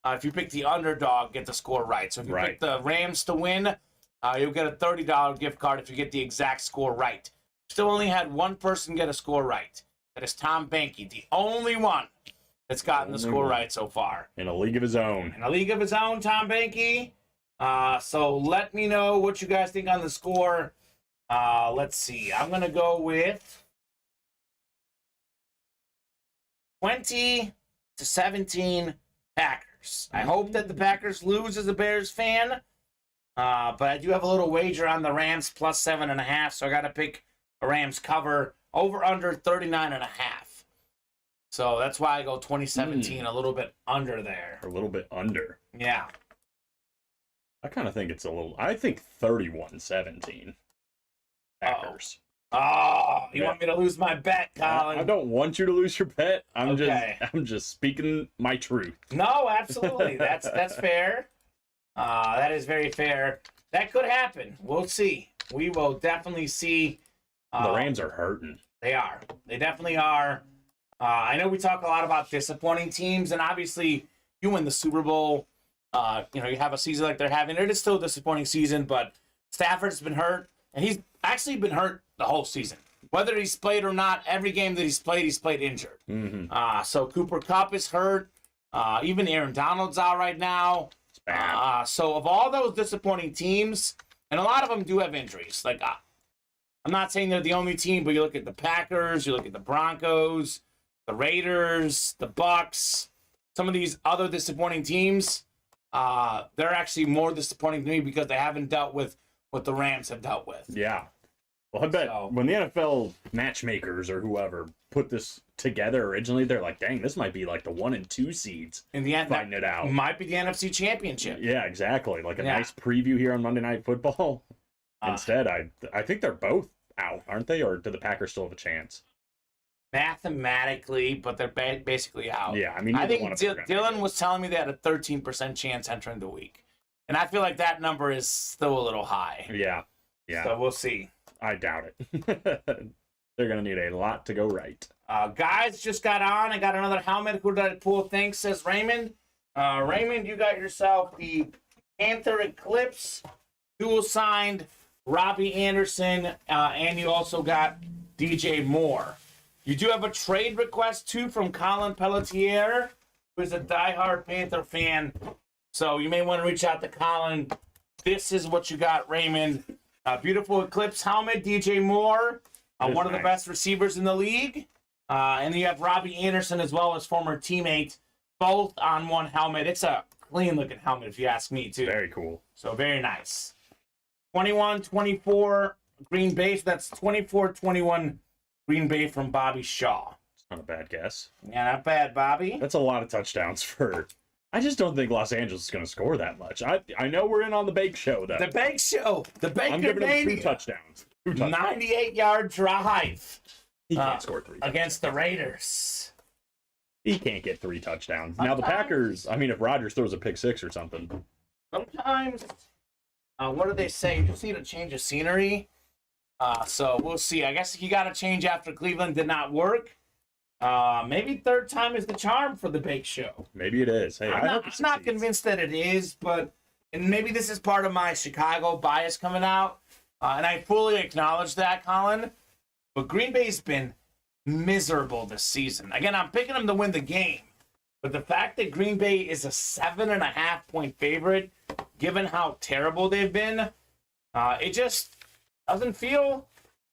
if you pick the underdog, get the score right. So if you pick the Rams to win, you'll get a $30 gift card if you get the exact score right. Still only had one person get a score right. That is Tom Banky, the only one that's gotten the score right so far.
In a league of his own.
In a league of his own, Tom Banky. So let me know what you guys think on the score. Let's see. I'm going to go with 20-17 Packers. I hope that the Packers lose as a Bears fan. But I do have a little wager on the Rams plus 7.5, so I got to pick a Rams cover over under 39.5. So that's why I go 2017, a little bit under there.
A little bit under.
Yeah.
I kind of think it's I think 31-17 Packers.
Oh, you want me to lose my bet, Colin?
I don't want you to lose your bet. I'm
Okay.
just speaking my truth.
No, absolutely. That's fair. That is very fair. That could happen. We'll see. We will definitely see.
The Rams are hurting.
They are. They definitely are. I know we talk a lot about disappointing teams, and obviously you win the Super Bowl. You have a season like they're having. It is still a disappointing season, but Stafford's been hurt, and he's actually been hurt the whole season. Whether he's played or not, every game that he's played injured.
Mm-hmm.
So Cooper Kupp is hurt. Even Aaron Donald's out right now.
It's bad.
So of all those disappointing teams, and a lot of them do have injuries. Like I'm not saying they're the only team, but you look at the Packers, you look at the Broncos, the Raiders, the Bucks, some of these other disappointing teams, they're actually more disappointing to me because they haven't dealt with what the Rams have dealt with.
Yeah. Well, I bet when the NFL matchmakers or whoever put this together originally, they're like, dang, this might be like the 1 and 2 seeds
In the end,
fighting it out.
Might be the NFC Championship.
Yeah, exactly. Like a nice preview here on Monday Night Football. Instead, I think they're both out, aren't they? Or do the Packers still have a chance?
Mathematically, but they're basically out.
Yeah, I mean,
I think Dylan was telling me they had a 13% chance entering the week. And I feel like that number is still a little high.
Yeah.
So we'll see.
I doubt it. They're going to need a lot to go right.
Guys just got on. I got another helmet. Who did I pull? Thanks, says Raymond. Raymond, you got yourself the Panther Eclipse, dual signed Robbie Anderson, and you also got DJ Moore. You do have a trade request, too, from Colin Pelletier, who is a diehard Panther fan. So you may want to reach out to Colin. This is what you got, Raymond. Beautiful Eclipse helmet, DJ Moore, one of the best receivers in the league. And then you have Robbie Anderson as well as former teammate, both on one helmet. It's a clean-looking helmet, if you ask me, too.
Very cool.
So very nice. 21-24 Green Bay. So that's 24-21 Green Bay from Bobby Shaw.
It's not a bad guess.
Yeah, not bad, Bobby.
That's a lot of touchdowns for... I just don't think Los Angeles is going to score that much. I know we're in on the Bake Show, though.
The Bake Show. The Baker
I'm giving him 2 touchdowns. 2 touchdowns.
98-yard drive.
He can't score 3
against the Raiders.
He can't get 3 touchdowns. Now, the Packers, I mean, if Rodgers throws a pick 6 or something.
Sometimes, what do they say? You just need a change of scenery. So we'll see. I guess he got a change after Cleveland did not work. Maybe third time is the charm for the Bake Show.
Maybe it is. Hey,
I'm not convinced that it is, but and maybe this is part of my Chicago bias coming out. And I fully acknowledge that, Colin. But Green Bay's been miserable this season. Again, I'm picking them to win the game. But the fact that Green Bay is a 7.5-point favorite, given how terrible they've been, it just doesn't feel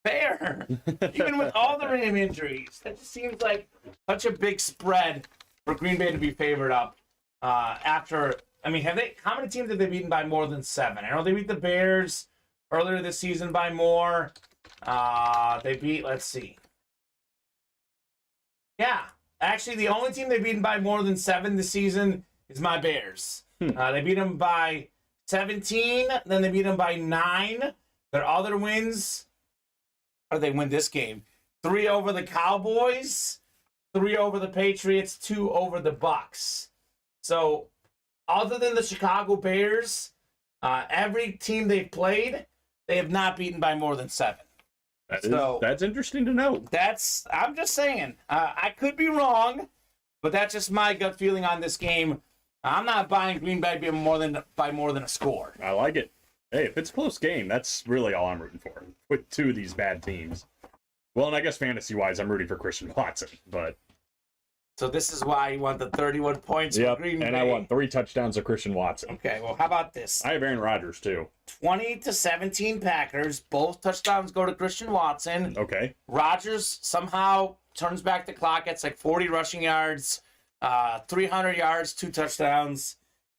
fair. Even with all the Ram injuries. That just seems like such a big spread for Green Bay to be favored up after. I mean, how many teams have they beaten by more than 7? I know they beat the Bears earlier this season by more. They beat, let's see. Yeah. Actually, the only team they've beaten by more than 7 this season is my Bears. They beat them by 17, then they beat them by 9. Their other wins, how did they win this game? 3 over the Cowboys, 3 over the Patriots, 2 over the Bucks. So, other than the Chicago Bears, every team they've played, they have not beaten by more than 7.
That's interesting to know.
I'm just saying. I could be wrong, but that's just my gut feeling on this game. I'm not buying Green Bay by more than a score.
I like it. Hey, if it's a close game, that's really all I'm rooting for with 2 of these bad teams. Well, and I guess fantasy-wise, I'm rooting for Christian Watson, but...
So this is why you want the 31 points for Green Bay.
And I want 3 touchdowns of Christian Watson.
Okay, well, how about this?
I have Aaron Rodgers, too.
20-17 Packers. Both touchdowns go to Christian Watson.
Okay.
Rodgers somehow turns back the clock. It's like 40 rushing yards, 300 yards, 2 touchdowns.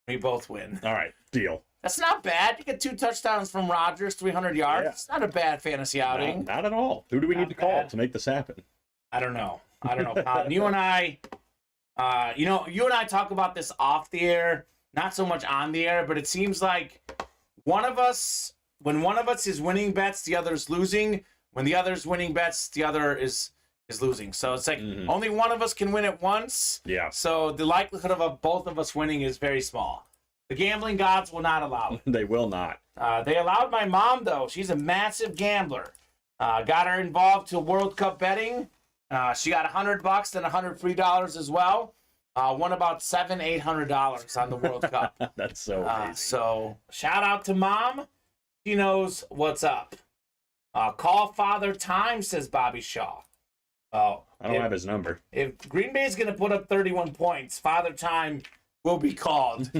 We both win.
All right, deal.
That's not bad. You get 2 touchdowns from Rodgers, 300 yards. Yeah. It's not a bad fantasy outing.
Not at all. Who do we need to call to make this happen?
I don't know, Colin. You and I, you and I talk about this off the air, not so much on the air, but it seems like when one of us is winning bets, the other's losing. when the other's winning bets, the other is losing. So it's like only one of us can win at once.
Yeah.
So the likelihood of both of us winning is very small. The gambling gods will not allow it.
They will not.
They allowed my mom, though. She's a massive gambler. Got her involved to World Cup betting. She got $100 and $103 as well. Won about $700-800 on the World Cup.
That's so amazing.
So shout out to Mom. She knows what's up. Call Father Time, says Bobby Shaw.
I don't have his number.
If Green Bay is going to put up 31 points, Father Time will be called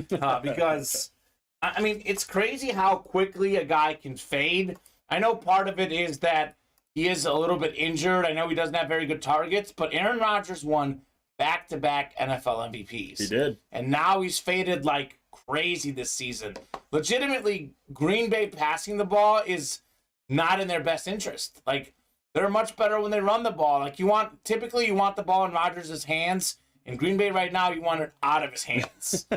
because, I mean, it's crazy how quickly a guy can fade. I know part of it is that he is a little bit injured. I know he doesn't have very good targets, but Aaron Rodgers won back-to-back NFL MVPs.
He did.
And now he's faded like crazy this season. Legitimately, Green Bay passing the ball is not in their best interest. Like, they're much better when they run the ball. Like, typically you want the ball in Rodgers' hands. In Green Bay right now, you want it out of his hands.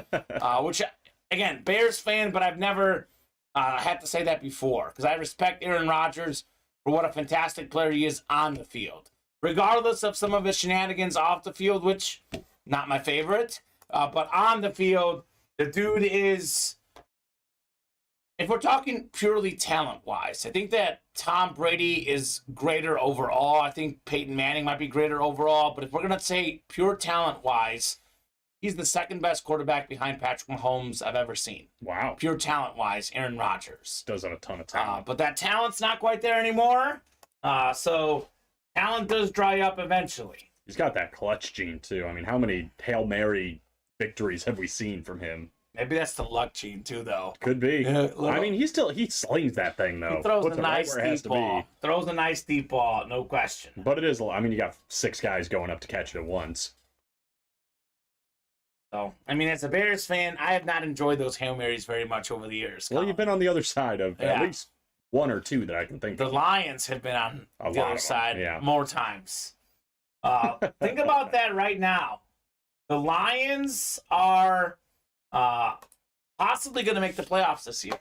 Which, again, Bears fan, but I've never had to say that before. Because I respect Aaron Rodgers for what a fantastic player he is on the field. Regardless of some of his shenanigans off the field, which, not my favorite. But on the field, the dude is... If we're talking purely talent-wise, I think that Tom Brady is greater overall. I think Peyton Manning might be greater overall. But if we're going to say pure talent-wise, he's the second best quarterback behind Patrick Mahomes I've ever seen.
Wow.
Pure talent-wise, Aaron Rodgers.
Does have a ton of talent.
But that talent's not quite there anymore. So talent does dry up eventually.
He's got that clutch gene, too. I mean, how many Hail Mary victories have we seen from him?
Maybe that's the luck gene, too, though.
Could be.
Yeah,
I mean, he slings that thing, though.
He throws
Puts
a
it right
nice
where it has
deep
to be.
ball. Throws a nice deep ball, no question.
But it is, I mean, you got 6 guys going up to catch it at once.
So, I mean, as a Bears fan, I have not enjoyed those Hail Marys very much over the years.
Well, you've been on the other side of at least 1 or 2 that I can think
The
of.
Lions have been on the other side more times. Think about that right now. The Lions are possibly going to make the playoffs this year.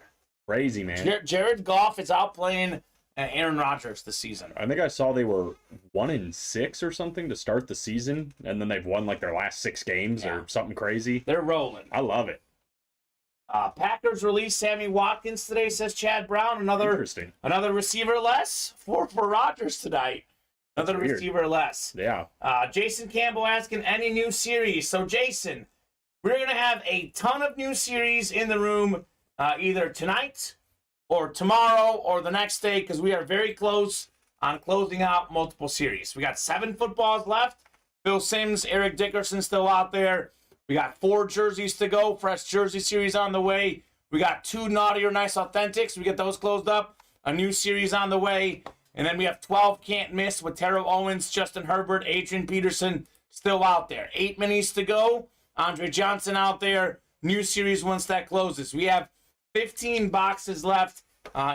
Crazy, man.
Jared Goff is outplaying Aaron Rodgers this season.
I think I saw they were 1-6 or something to start the season, and then they've won like their last 6 games or something crazy.
They're rolling.
I love it.
Packers released Sammy Watkins today, says Chad Brown. Another receiver less for Rodgers tonight. Another receiver less.
Yeah.
Jason Campbell asking any new series. So, Jason, we're going to have a ton of new series in the room either tonight or tomorrow or the next day because we are very close on closing out multiple series. We got 7 footballs left. Phil Simms, Eric Dickerson still out there. We got 4 jerseys to go. Fresh jersey series on the way. We got 2 Naughty or Nice Authentics. We get those closed up. A new series on the way. And then we have 12 Can't Miss with Terrell Owens, Justin Herbert, Adrian Peterson still out there. 8 minis to go. Andre Johnson out there. New series once that closes. We have 15 boxes left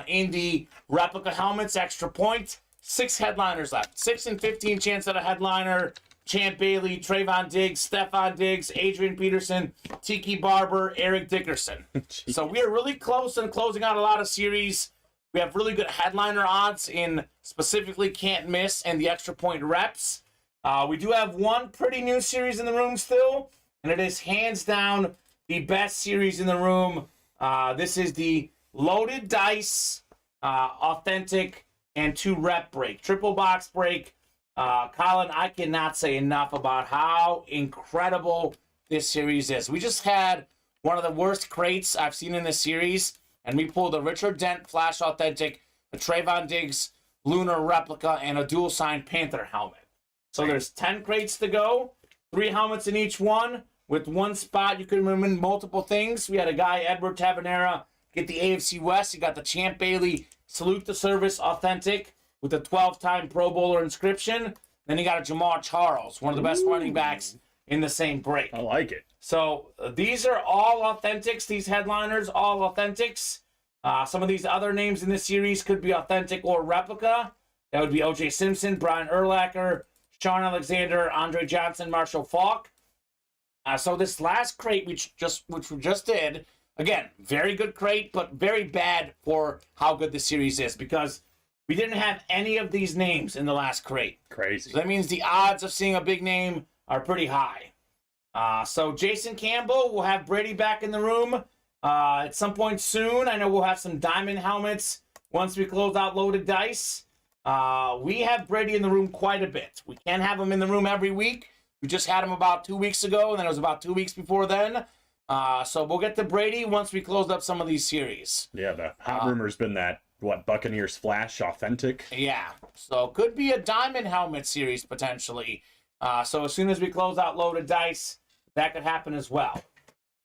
in the replica helmets. Extra point. 6 headliners left. 6 and 15 chance at a headliner. Champ Bailey, Trayvon Diggs, Stephon Diggs, Adrian Peterson, Tiki Barber, Eric Dickerson. So we are really close on closing out a lot of series. We have really good headliner odds in specifically Can't Miss and the extra point reps. We do have 1 pretty new series in the room still, and it is hands down the best series in the room. This is the Loaded Dice Authentic and 2 rep break. Triple box break. Colin, I cannot say enough about how incredible this series is. We just had one of the worst crates I've seen in this series, and we pulled a Richard Dent Flash Authentic, a Trayvon Diggs Lunar Replica, and a dual signed Panther helmet. So there's 10 crates to go, 3 helmets in each one. With 1 spot, you can win multiple things. We had a guy, Edward Tabanera, get the AFC West. He got the Champ Bailey Salute the Service Authentic with a 12-time Pro Bowler inscription. Then he got a Jamar Charles, one of the best running backs in the same break.
I like it.
So these are all authentics. These headliners, all authentics. Some of these other names in this series could be authentic or replica. That would be O.J. Simpson, Brian Urlacher, Sean Alexander, Andre Johnson, Marshall Faulk. So this last crate, which we just did, again, very good crate, but very bad for how good the series is because we didn't have any of these names in the last crate.
Crazy.
So that means the odds of seeing a big name are pretty high. So Jason Campbell, we'll have Brady back in the room at some point soon. I know we'll have some diamond helmets once we close out Loaded Dice. We have Brady in the room quite a bit. We can't have him in the room every week. We just had him about 2 weeks ago, and then it was about 2 weeks before then. So we'll get to Brady once we close up some of these series.
Yeah, the hot rumor's been that, Buccaneers Flash Authentic?
Yeah, so could be a diamond helmet series potentially. So as soon as we close out Loaded Dice, that could happen as well.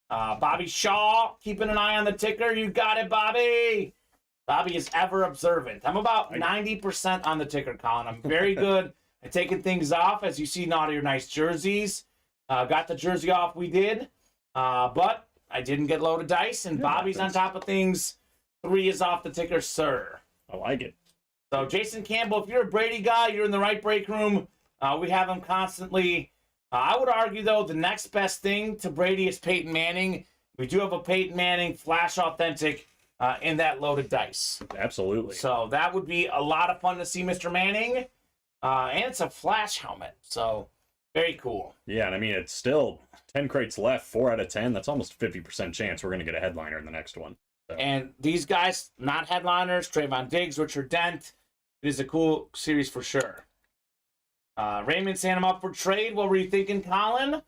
Bobby Shaw, keeping an eye on the ticker. You got it, Bobby. Bobby is ever observant. I'm about 90% on the ticker, Colin. I'm very good at taking things off, as you see in all your nice jerseys. Got the jersey off, we did. But I didn't get Loaded Dice, and Bobby's on top of things. 3 is off the ticker, sir.
I like it.
So Jason Campbell, if you're a Brady guy, you're in the right break room. We have him constantly. I would argue, though, the next best thing to Brady is Peyton Manning. We do have a Peyton Manning Flash Authentic in that Loaded Dice.
Absolutely.
So that would be a lot of fun to see Mr. Manning. And it's a Flash helmet, so very cool.
Yeah, and I mean, it's still 10 crates left, 4 out of 10. That's almost 50% chance we're going to get a headliner in the next one. So.
And these guys, not headliners, Trayvon Diggs, Richard Dent. It is a cool series for sure. Raymond saying I'm up for trade. What were you thinking, Colin?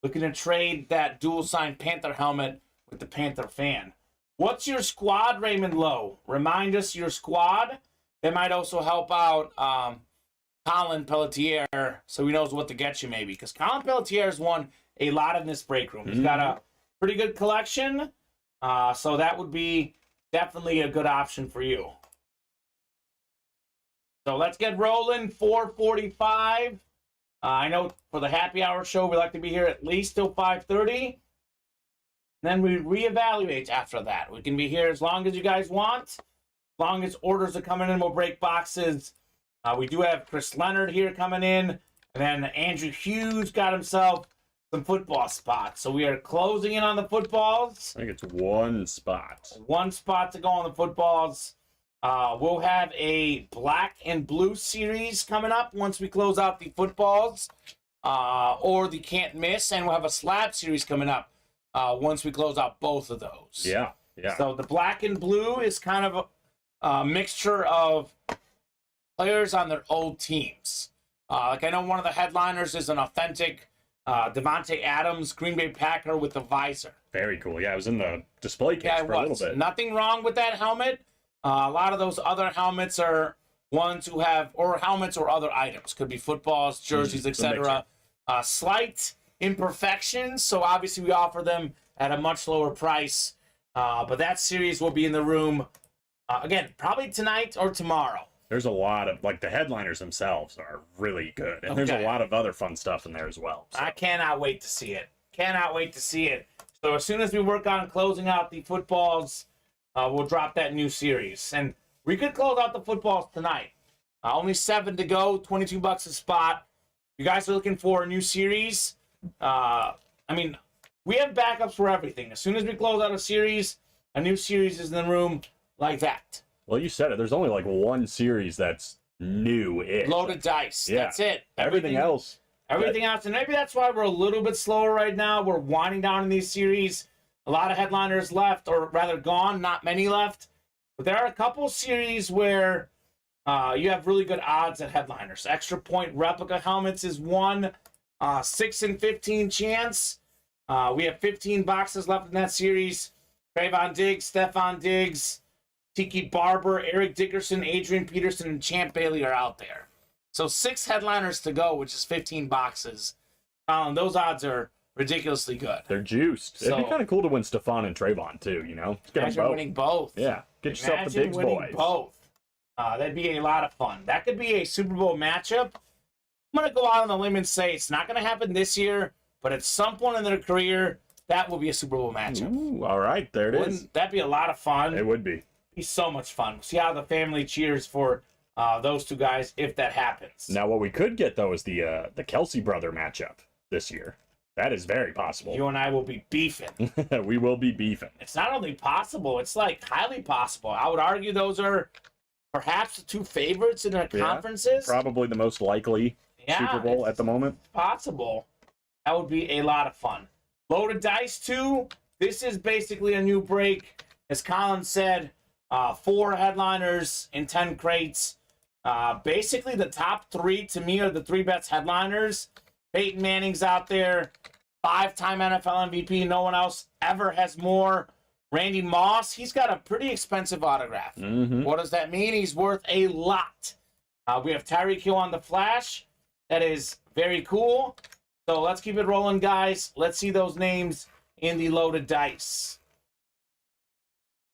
Looking to trade that dual-signed Panther helmet with the Panther fan. What's your squad, Raymond Lowe? Remind us your squad. It might also help out Colin Pelletier, so he knows what to get you maybe. Because Colin Pelletier has won a lot in this break room. He's got a pretty good collection. So that would be definitely a good option for you. So let's get rolling. 4:45. I know for the happy hour show, we like to be here at least till 5:30. Then we reevaluate after that. We can be here as long as you guys want. As long as orders are coming in, we'll break boxes. We do have Chris Leonard here coming in. And then Andrew Hughes got himself some football spots. So we are closing in on the footballs.
I think it's 1 spot.
1 spot to go on the footballs. We'll have a black and blue series coming up once we close out the footballs. Or the can't miss. And we'll have a slab series coming up once we close out both of those.
Yeah, yeah.
So the black and blue is kind of a mixture of players on their old teams. Like I know one of the headliners is an authentic Devontae Adams, Green Bay Packer with the visor.
Very cool. Yeah, I was in the display case for a little bit.
Nothing wrong with that helmet. A lot of those other helmets are ones who have, or helmets or other items. Could be footballs, jerseys, etc. Slight imperfections, so obviously we offer them at a much lower price. But that series will be in the room, again, probably tonight or tomorrow.
There's a lot of, like, the headliners themselves are really good. And there's a lot of other fun stuff in there as well. So.
I cannot wait to see it. Cannot wait to see it. So as soon as we work on closing out the footballs, we'll drop that new series. And we could close out the footballs tonight. Only 7 to go, $22 a spot. You guys are looking for a new series. I mean, we have backups for everything. As soon as we close out a series, a new series is in the room like that.
Well, you said it. There's only like 1 series that's new-ish.
Loaded Dice.
Yeah.
That's it.
Everything else.
Everything else. And maybe that's why we're a little bit slower right now. We're winding down in these series. A lot of headliners left, or rather gone. Not many left. But there are a couple series where you have really good odds at headliners. Extra point replica helmets is one. 6 in 15 chance. We have 15 boxes left in that series. Trayvon Diggs, Stephon Diggs, Tiki Barber, Eric Dickerson, Adrian Peterson, and Champ Bailey are out there. So 6 headliners to go, which is 15 boxes. Those odds are ridiculously good.
They're juiced. It'd be kind of cool to win Stephon and Trayvon, too, you know?
Imagine winning both.
Yeah. Get yourself the Diggs boys.
Both. That'd be a lot of fun. That could be a Super Bowl matchup. I'm going to go out on a limb and say it's not going to happen this year, but at some point in their career, that will be a Super Bowl matchup.
Ooh, all right, there it is.
Wouldn't that be a lot of fun?
It would be.
Be so much fun. See how the family cheers for those two guys if that happens.
Now, what we could get, though, is the Kelsey brother matchup this year. That is very possible.
You and I will be beefing.
We will be beefing.
It's not only possible, it's like highly possible. I would argue those are perhaps the two favorites in their conferences.
Probably the most likely Super Bowl at the moment.
Possible. That would be a lot of fun. Loaded Dice 2. This is basically a new break. As Colin said, 4 headliners in 10 crates. Basically, the top 3 to me are the 3 best headliners. Peyton Manning's out there. 5-time NFL MVP. No one else ever has more. Randy Moss, he's got a pretty expensive autograph.
Mm-hmm.
What does that mean? He's worth a lot. We have Tyreek Hill on the flash. That is very cool. So let's keep it rolling, guys. Let's see those names in the loaded dice.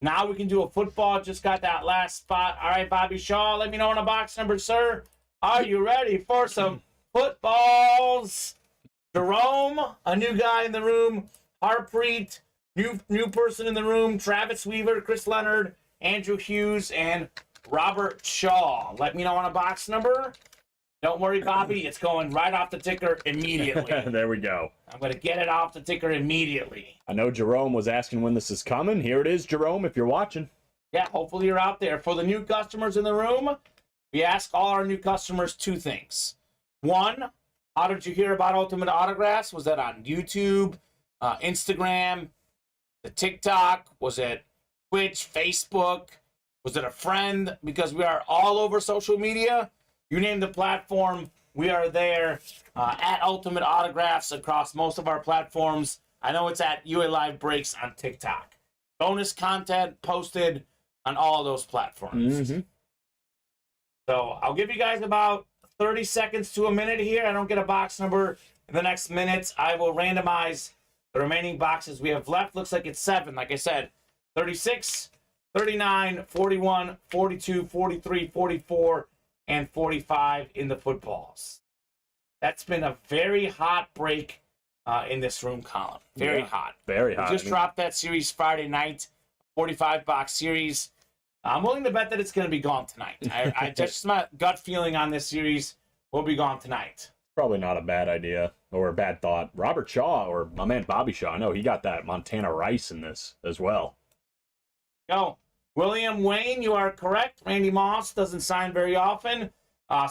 Now we can do a football. Just got that last spot. All right, Bobby Shaw, let me know on a box number, sir. Are you ready for some footballs? Jerome, a new guy in the room. Harpreet, new person in the room. Travis Weaver, Chris Leonard, Andrew Hughes, and Robert Shaw. Let me know on a box number. Don't worry, Bobby. It's going right off the ticker immediately.
There we go.
I'm going to get it off the ticker immediately.
I know Jerome was asking when this is coming. Here it is, Jerome, if you're watching.
Yeah, hopefully you're out there. For the new customers in the room, we ask all our new customers 2 things. 1, how did you hear about Ultimate Autographs? Was that on YouTube, Instagram, the TikTok? Was it Twitch, Facebook? Was it a friend? Because we are all over social media. You name the platform, we are there at Ultimate Autographs across most of our platforms. I know it's at UA Live Breaks on TikTok. Bonus content posted on all of those platforms.
Mm-hmm.
So I'll give you guys about 30 seconds to a minute here. I don't get a box number in the next minutes. I will randomize the remaining boxes we have left. Looks like it's 7. Like I said, 36, 39, 41, 42, 43, 44, and 45 in the footballs. That's been a very hot break in this room, Colin. Very hot.
Very hot.
We just dropped that series Friday night, 45-box series. I'm willing to bet that it's going to be gone tonight. I just my gut feeling on this series will be gone tonight.
Probably not a bad idea or a bad thought. Robert Shaw, or my man Bobby Shaw, I know he got that Montana Rice in this as well.
Go. William Wayne, you are correct. Randy Moss doesn't sign very often.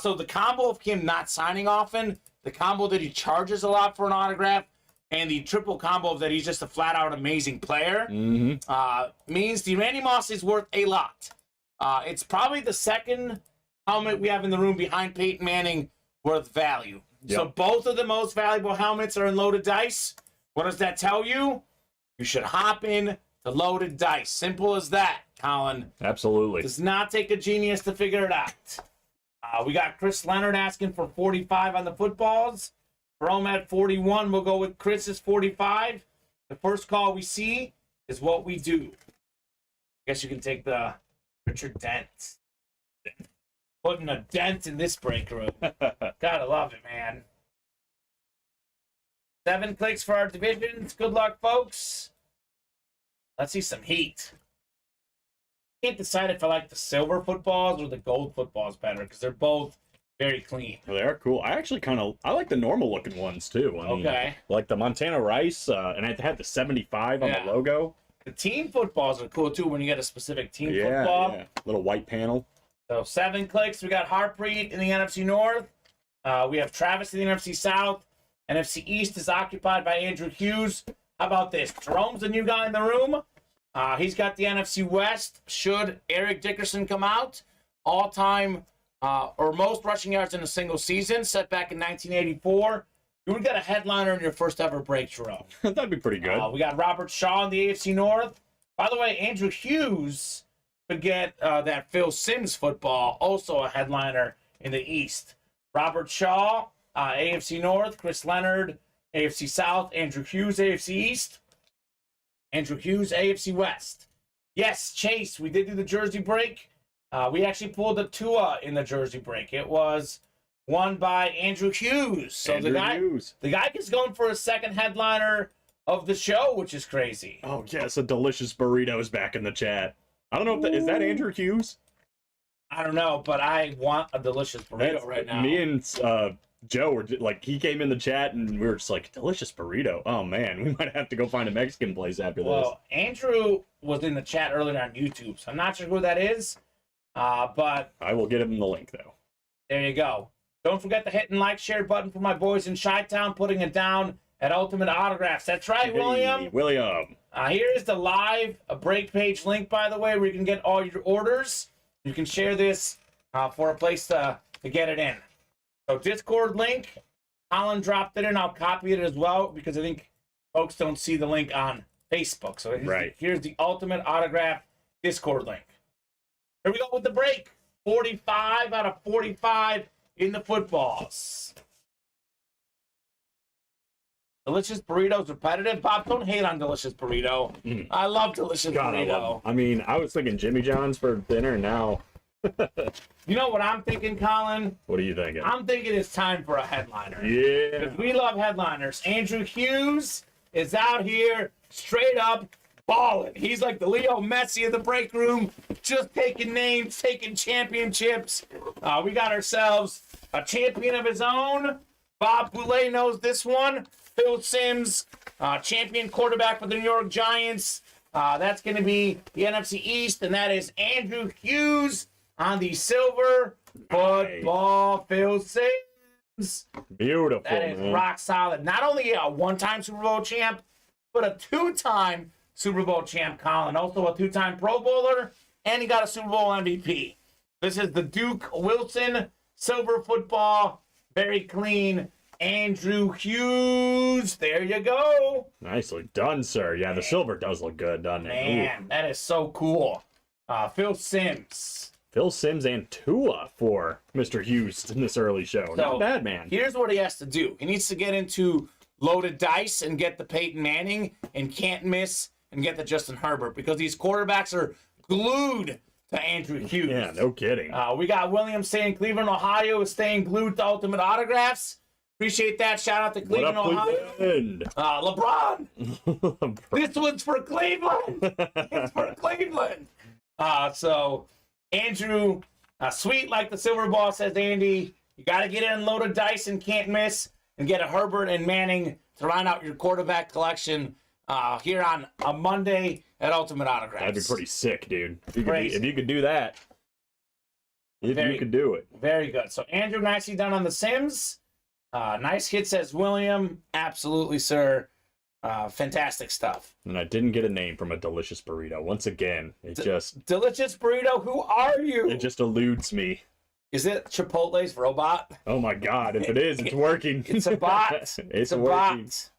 So the combo of him not signing often, the combo that he charges a lot for an autograph, and the triple combo of that he's just a flat-out amazing player, means the Randy Moss is worth a lot. It's probably the second helmet we have in the room behind Peyton Manning worth value.
Yep.
So both of the most valuable helmets are in loaded dice. What does that tell you? You should hop in the loaded dice. Simple as that, Colin.
Absolutely.
Does not take a genius to figure it out. We got Chris Leonard asking for 45 on the footballs. Jerome at 41. We'll go with Chris's 45. The first call we see is what we do. I guess you can take the Richard Dent. Putting a dent in this break room. Gotta love it, man. 7 clicks for our divisions. Good luck, folks. Let's see some heat. Can't decide if I like the silver footballs or the gold footballs better because they're both very clean.
They are cool. I actually I like the normal looking ones too. I mean,
Okay.
like the Montana Rice, and it had the 75 on the logo.
The team footballs are cool too when you get a specific team football.
Yeah, little white panel.
So 7 clicks. We got Harpreet in the NFC North. We have Travis in the NFC South. NFC East is occupied by Andrew Hughes. How about this? Jerome's the new guy in the room. He's got the NFC West. Should Eric Dickerson come out, all-time or most rushing yards in a single season, set back in 1984, you would get a headliner in your first ever break, Jerome.
That'd be pretty good.
We got Robert Shaw in the AFC North. By the way, Andrew Hughes could get that Phil Simms football, also a headliner in the East. Robert Shaw, AFC North. Chris Leonard, AFC South. Andrew Hughes, AFC East. Andrew Hughes, AFC West. Yes, Chase, we did do the jersey break. We actually pulled a Tua in the jersey break. It was won by Andrew Hughes. So the guy is going for a second headliner of the show, which is crazy.
Oh, yes, a delicious burrito is back in the chat. I don't know if is that Andrew Hughes?
I don't know, but I want a delicious burrito right now.
Me and Joe were like, he came in the chat and we were just like, delicious burrito. Oh man, we might have to go find a Mexican place after this.
Well, Andrew was in the chat earlier on YouTube, so I'm not sure who that is. But
I will get him the link, though.
there you go. Don't forget to hit and like, share button for my boys in Chi-Town, putting it down at Ultimate Autographs. That's right, William.
Hey, William.
Here is the live break page link, by the way, where you can get all your orders. You can share this for a place to get it in. So Discord link, Colin dropped it in. I'll copy it as well because I think folks don't see the link on Facebook. So here's the Ultimate Autograph Discord link. Here we go with the break. 45 out of 45 in the footballs. Delicious Burritos repetitive. Bob, don't hate on Delicious Burrito. I love Delicious Burrito.
I mean, I was thinking Jimmy John's for dinner. Now,
you know what I'm thinking, Colin?
what are you thinking?
I'm thinking it's time for a headliner.
Yeah.
Because we love headliners. Andrew Hughes is out here straight up balling. He's like the Leo Messi of the break room, just taking names, taking championships. We got ourselves a champion of his own. Bob Boulay knows this one. Phil Simms, champion quarterback for the New York Giants. That's going to be the NFC East, and that is Andrew Hughes on the silver football. Phil Simms.
Beautiful.
That is rock solid. Not only a one-time Super Bowl champ, but a two-time Super Bowl champ, Colin. Also a two-time Pro Bowler, and he got a Super Bowl MVP. This is the Duke Wilson silver football. Very clean. Andrew Hughes. There you go.
Nicely done, sir. Yeah, the silver does look good, doesn't it?
Man, that is so cool. Phil Simms.
Phil Simms and Tua for Mr. Hughes in this early show.
So,
not bad, man.
Here's what he has to do. He needs to get into loaded dice and get the Peyton Manning and can't miss and get the Justin Herbert because these quarterbacks are glued to Andrew Hughes.
Yeah, no kidding.
We got William saying Cleveland, Ohio is staying glued to Ultimate Autographs. Appreciate that. Shout out to Cleveland,
what up,
Ohio.
Cleveland?
LeBron. This one's for Cleveland. It's for Cleveland. So Andrew, sweet like the silver ball, says Andy. You got to get in loaded dice and can't miss and get a Herbert and Manning to round out your quarterback collection here on a Monday at Ultimate Autographs.
That'd be pretty sick, dude. If you could do that. You could do it.
Very good. So Andrew, nicely done on the Sims. Nice hit, says William. Absolutely, sir. Fantastic stuff.
And I didn't get a name from a delicious burrito. Once again, it just...
Delicious Burrito, who are you?
It just eludes me.
Is it Chipotle's robot?
Oh my God, if it is, it's working.
It's a bot.
it's
a
working.
bot.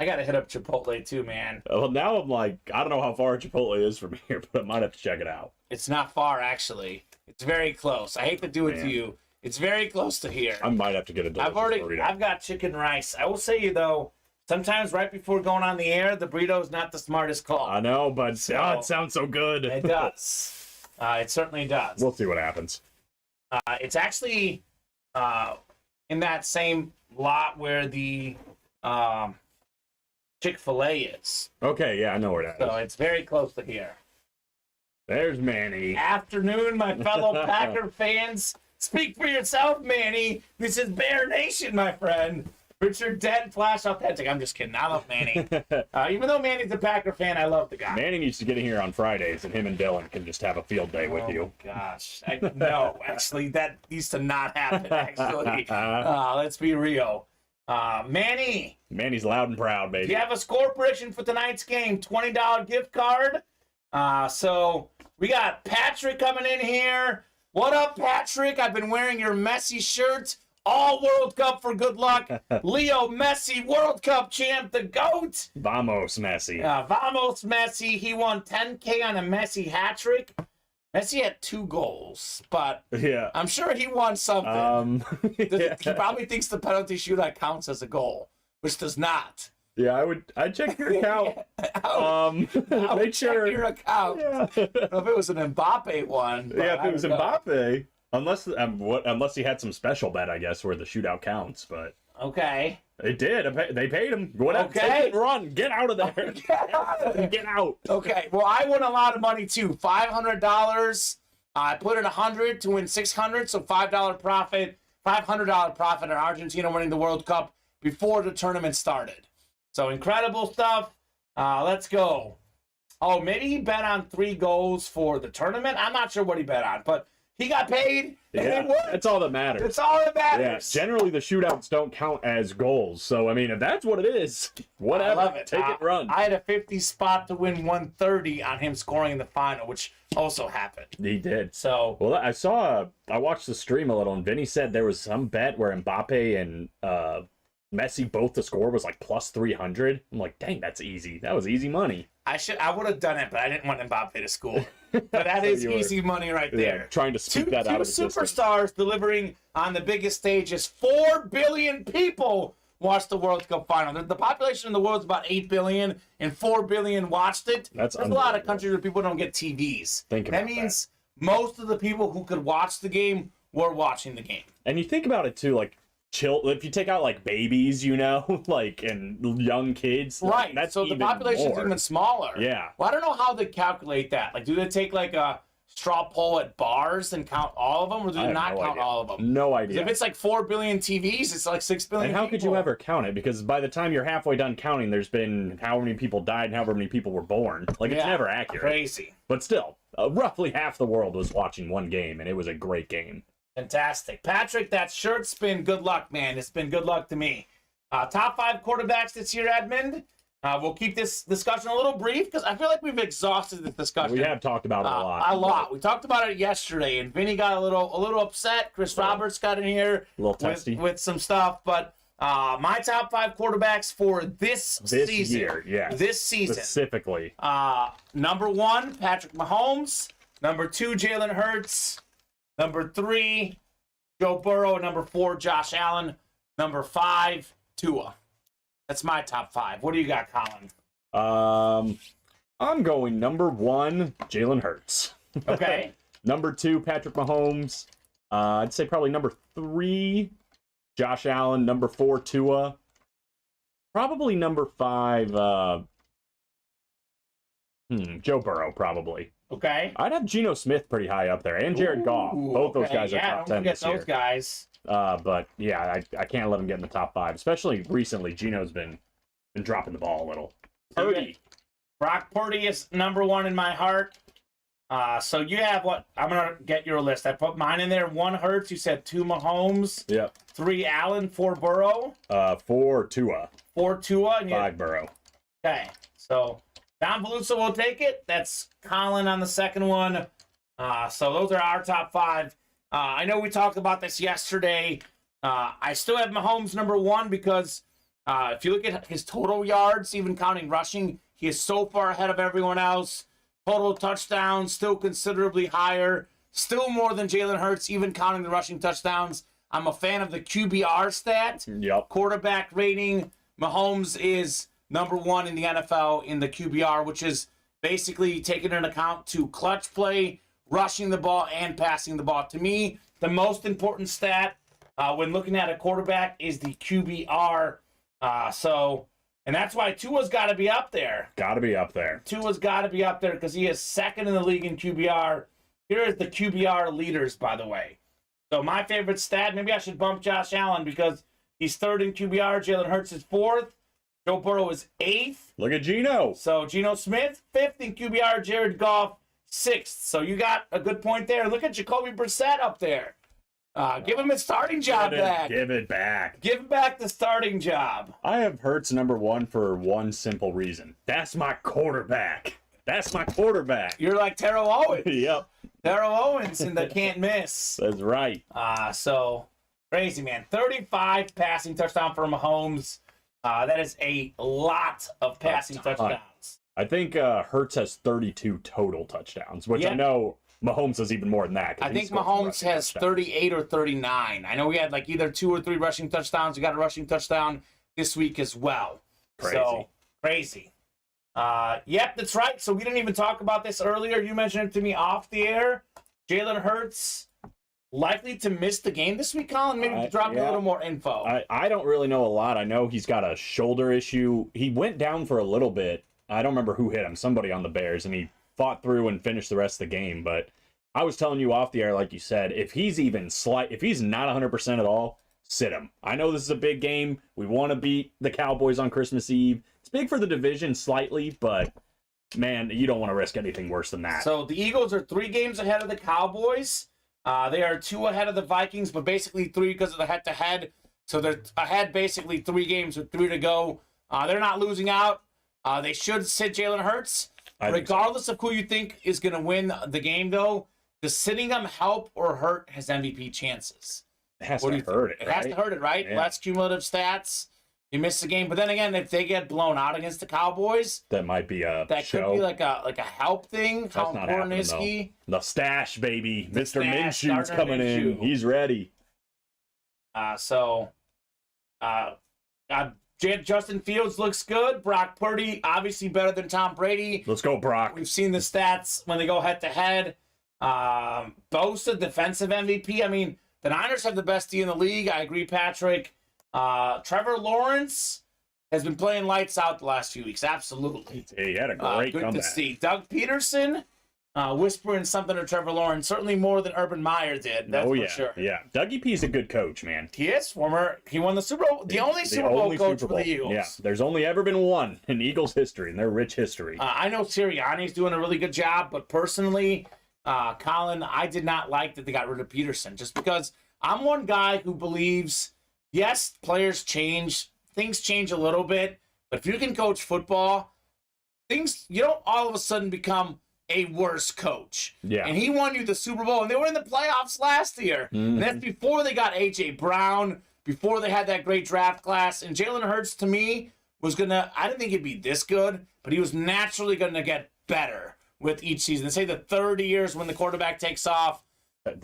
I gotta hit up Chipotle too, man.
Well, now I'm like, I don't know how far Chipotle is from here, but I might have to check it out.
It's not far, actually. It's very close. I hate to do it to you. It's very close to here.
I might have to get a delicious burrito.
I've got chicken rice. I will say though, sometimes right before going on the air, the burrito is not the smartest call.
I know, but it sounds so good.
It does. It certainly does.
We'll see what happens.
It's actually in that same lot where the Chick-fil-A is.
Okay, yeah, I know where that is.
So it's very close to here.
There's Manny.
Afternoon, my fellow Packer fans. Speak for yourself, Manny. This is Bear Nation, my friend. Richard Dent, Flash Authentic. I'm just kidding. I love Manny. Even though Manny's a Packer fan, I love the guy.
Manny needs to get in here on Fridays, and him and Dylan can just have a field day with you.
Gosh. No, actually, that needs to not happen, actually. Let's be real. Manny.
Manny's loud and proud, baby.
Do you have a score prediction for tonight's game? $20 gift card. So we got Patrick coming in here. What up, Patrick? I've been wearing your Messi shirt all World Cup for good luck. Leo Messi, World Cup champ, the GOAT.
Vamos, Messi.
Vamos, Messi. He won $10K on a Messi hat trick. Messi had 2 goals, but
yeah,
I'm sure he won something.
Yeah.
He probably thinks the penalty shootout counts as a goal, which does not.
Yeah, I'd check your account. Make sure
your account.
Yeah.
I don't know if it was an Mbappe one.
Yeah, if it was Mbappe, unless he had some special bet, I guess, where the shootout counts. But
okay,
they did. They paid him. Go ahead,
okay,
take it, run, get out of there. Get out.
Okay, well, I won a lot of money too. $500. I put in 100 to win 600, so $5 profit. $500 profit in Argentina winning the World Cup before the tournament started. So incredible stuff. Let's go. Oh, maybe he bet on 3 goals for the tournament. I'm not sure what he bet on, but he got paid. And it worked.
That's all that matters.
That's all that matters.
Yeah, generally the shootouts don't count as goals. So, I mean, if that's what it is, whatever.
I love it.
Take it, run.
I had a 50 spot to win 130 on him scoring in the final, which also happened.
He did.
So,
well, I watched the stream a little, and Vinny said there was some bet where Mbappe and Messi both to score was like plus 300. I'm like, dang, that's easy. That was easy money.
I would have done it, but I didn't want Mbappe to score. But that is easy money right there.
Yeah, trying to speak that out of existence.
2 superstars delivering on the biggest stages. 4 billion people watched the World Cup final. The population in the world is about 8 billion, and 4 billion watched it.
There's
a lot of countries where people don't get TVs.
That
means most of the people who could watch the game were watching the game.
And you think about it too, like, if you take out like babies, you know, like, and young kids,
right?
That's
so the population's even smaller.
Yeah.
Well, I don't know how they calculate that. Like, do they take like a straw poll at bars and count all of them, or do they not count all of them?
No idea.
If it's like 4 billion TVs, it's like 6 billion.
And how could you ever count it? Because by the time you're halfway done counting, there's been how many people died and however many people were born. Like, it's never accurate.
Crazy.
But still, roughly half the world was watching one game, and it was a great game.
Fantastic. Patrick, that shirt's been good luck, man. It's been good luck to me. Top 5 quarterbacks this year, Edmund. We'll keep this discussion a little brief because I feel like we've exhausted this discussion.
We have talked about it a lot.
A lot. We talked about it yesterday, and Vinny got a little upset. Chris Roberts got in here
a little testy
with some stuff. But my top 5 quarterbacks for this season.
Year, yeah.
This season.
Specifically.
Number 1, Patrick Mahomes. Number 2, Jalen Hurts. Number 3, Joe Burrow. Number 4, Josh Allen. Number 5, Tua. That's my top 5. What do you got, Colin?
I'm going number 1, Jalen Hurts.
Okay.
Number 2, Patrick Mahomes. I'd say probably number 3, Josh Allen. Number 4, Tua. Probably number 5, Joe Burrow, probably.
Okay.
I'd have Geno Smith pretty high up there, and Jared Goff. Both those guys are top 10 this year.
Those guys.
But yeah, I can't let him get in the top 5. Especially recently, Geno's been dropping the ball a little.
Purdy. Brock Purdy is number 1 in my heart. So you have what? I'm gonna get your list. I put mine in there. 1 Hurts. You said 2 Mahomes.
Yep.
3 Allen. 4 Burrow.
4 Tua.
4 Tua. And
5 Burrow.
Okay. So Don Valusa will take it. That's Colin on the second one. So those are our top 5. I know we talked about this yesterday. I still have Mahomes number 1 because if you look at his total yards, even counting rushing, he is so far ahead of everyone else. Total touchdowns, still considerably higher. Still more than Jalen Hurts, even counting the rushing touchdowns. I'm a fan of the QBR stat.
Yep.
Quarterback rating. Mahomes is number 1 in the NFL in the QBR, which is basically taking into account to clutch play, rushing the ball, and passing the ball. To me, the most important stat when looking at a quarterback is the QBR. And that's why Tua's got to be up there.
Got to be up there.
Tua's got to be up there because he is 2nd in the league in QBR. Here is the QBR leaders, by the way. So my favorite stat, maybe I should bump Josh Allen because he's 3rd in QBR. Jalen Hurts is 4th. Joe Burrow is 8th.
Look at Geno.
So Geno Smith, 5th in QBR. Jared Goff, 6th. So you got a good point there. Look at Jacoby Brissett up there. Give him his starting job back.
Give it back.
Give him back the starting job.
I have Hurts number 1 for one simple reason. That's my quarterback. That's my quarterback.
You're like Terrell Owens.
Yep.
Terrell Owens in the can't miss.
That's right.
So crazy, man. 35 passing touchdown for Mahomes. That is a lot of passing touchdowns.
I think Hurts has 32 total touchdowns, which I know Mahomes has even more than that.
I think Mahomes has 38 or 39. I know we had like either 2 or 3 rushing touchdowns. We got a rushing touchdown this week as well.
Crazy.
So, crazy. Yep, that's right. So we didn't even talk about this earlier. You mentioned it to me off the air. Jalen Hurts likely to miss the game this week, Colin? Maybe drop me a little more info.
I don't really know a lot. I know he's got a shoulder issue. He went down for a little bit. I don't remember who hit him. Somebody on the Bears, and he fought through and finished the rest of the game. But I was telling you off the air, like you said, if he's even if he's not 100% at all, sit him. I know this is a big game. We want to beat the Cowboys on Christmas Eve. It's big for the division slightly, but man, you don't want to risk anything worse than that.
So the Eagles are 3 games ahead of the Cowboys. They are 2 ahead of the Vikings, but basically 3 because of the head-to-head. So they're ahead basically 3 games with 3 to go. They're not losing out. They should sit Jalen Hurts. Regardless of who you think is going to win the game, though, does sitting him help or hurt his MVP chances?
It has to hurt it,
It has to hurt it, right?
Yeah.
Less cumulative stats. You miss the game. But then again, if they get blown out against the Cowboys,
that might be a
that
show.
could be like a help thing.
That's
How
not
important
happening,
is he?
The stash, baby. Mr.
stash,
Minshew's
Gardner
coming in.
Minshew.
He's ready.
Justin Fields looks good. Brock Purdy, obviously better than Tom Brady.
Let's go, Brock.
We've seen the stats when they go head-to-head. Bosa, defensive MVP. I mean, the Niners have the best D in the league. I agree, Patrick. Trevor Lawrence has been playing lights out the last few weeks. Absolutely.
He had a great
good
comeback.
to see. Doug Peterson whispering something to Trevor Lawrence, certainly more than Urban Meyer did. That's for sure.
Yeah. Dougie P's a good coach, man.
He is he won the Super Bowl, the only Super Bowl coach for the Eagles.
Yeah, there's only ever been one in Eagles history, and their rich history.
I know Sirianni's doing a really good job, but personally, Colin, I did not like that they got rid of Peterson, just because I'm one guy who believes, yes, players change, things change a little bit, but if you can coach football, you don't all of a sudden become a worse coach.
Yeah.
And he won you the Super Bowl, and they were in the playoffs last year.
Mm-hmm.
And that's before they got A.J. Brown, before they had that great draft class. And Jalen Hurts, to me, I didn't think he'd be this good, but he was naturally going to get better with each season. They say the 3rd years when the quarterback takes off,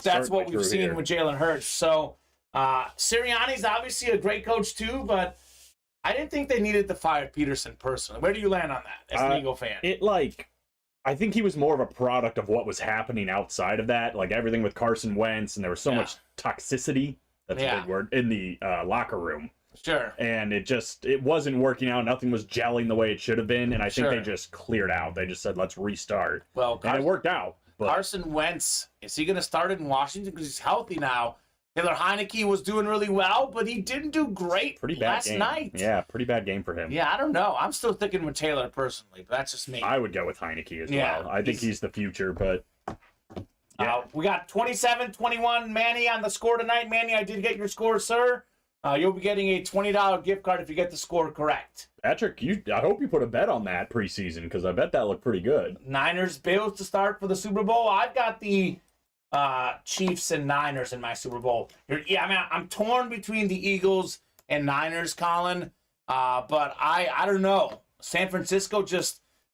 that's what we've seen with Jalen Hurts. So Sirianni's obviously a great coach too, but I didn't think they needed to fire Peterson personally. Where do you land on that as an Eagle fan?
I think he was more of a product of what was happening outside of that, like everything with Carson Wentz, and there was so much toxicity, that's a big word, in the locker room.
Sure.
And it wasn't working out. Nothing was gelling the way it should have been, and I think they just cleared out. They just said, let's restart.
Well,
and it worked out. But
Carson Wentz, is he going to start it in Washington because he's healthy now? Taylor Heineke was doing really well, but he didn't do great last night.
Yeah, pretty bad game for him.
Yeah, I don't know. I'm still thinking with Taylor personally, but that's just me.
I would go with Heineke as well. I think he's the future, but...
We got 27-21 Manny on the score tonight. Manny, I did get your score, sir. You'll be getting a $20 gift card if you get the score correct.
Patrick, I hope you put a bet on that preseason, because I bet that looked pretty good.
Niners, Bills to start for the Super Bowl. I've got the Chiefs and Niners in my Super Bowl. I'm torn between the Eagles and Niners, Colin. But I don't know. San Francisco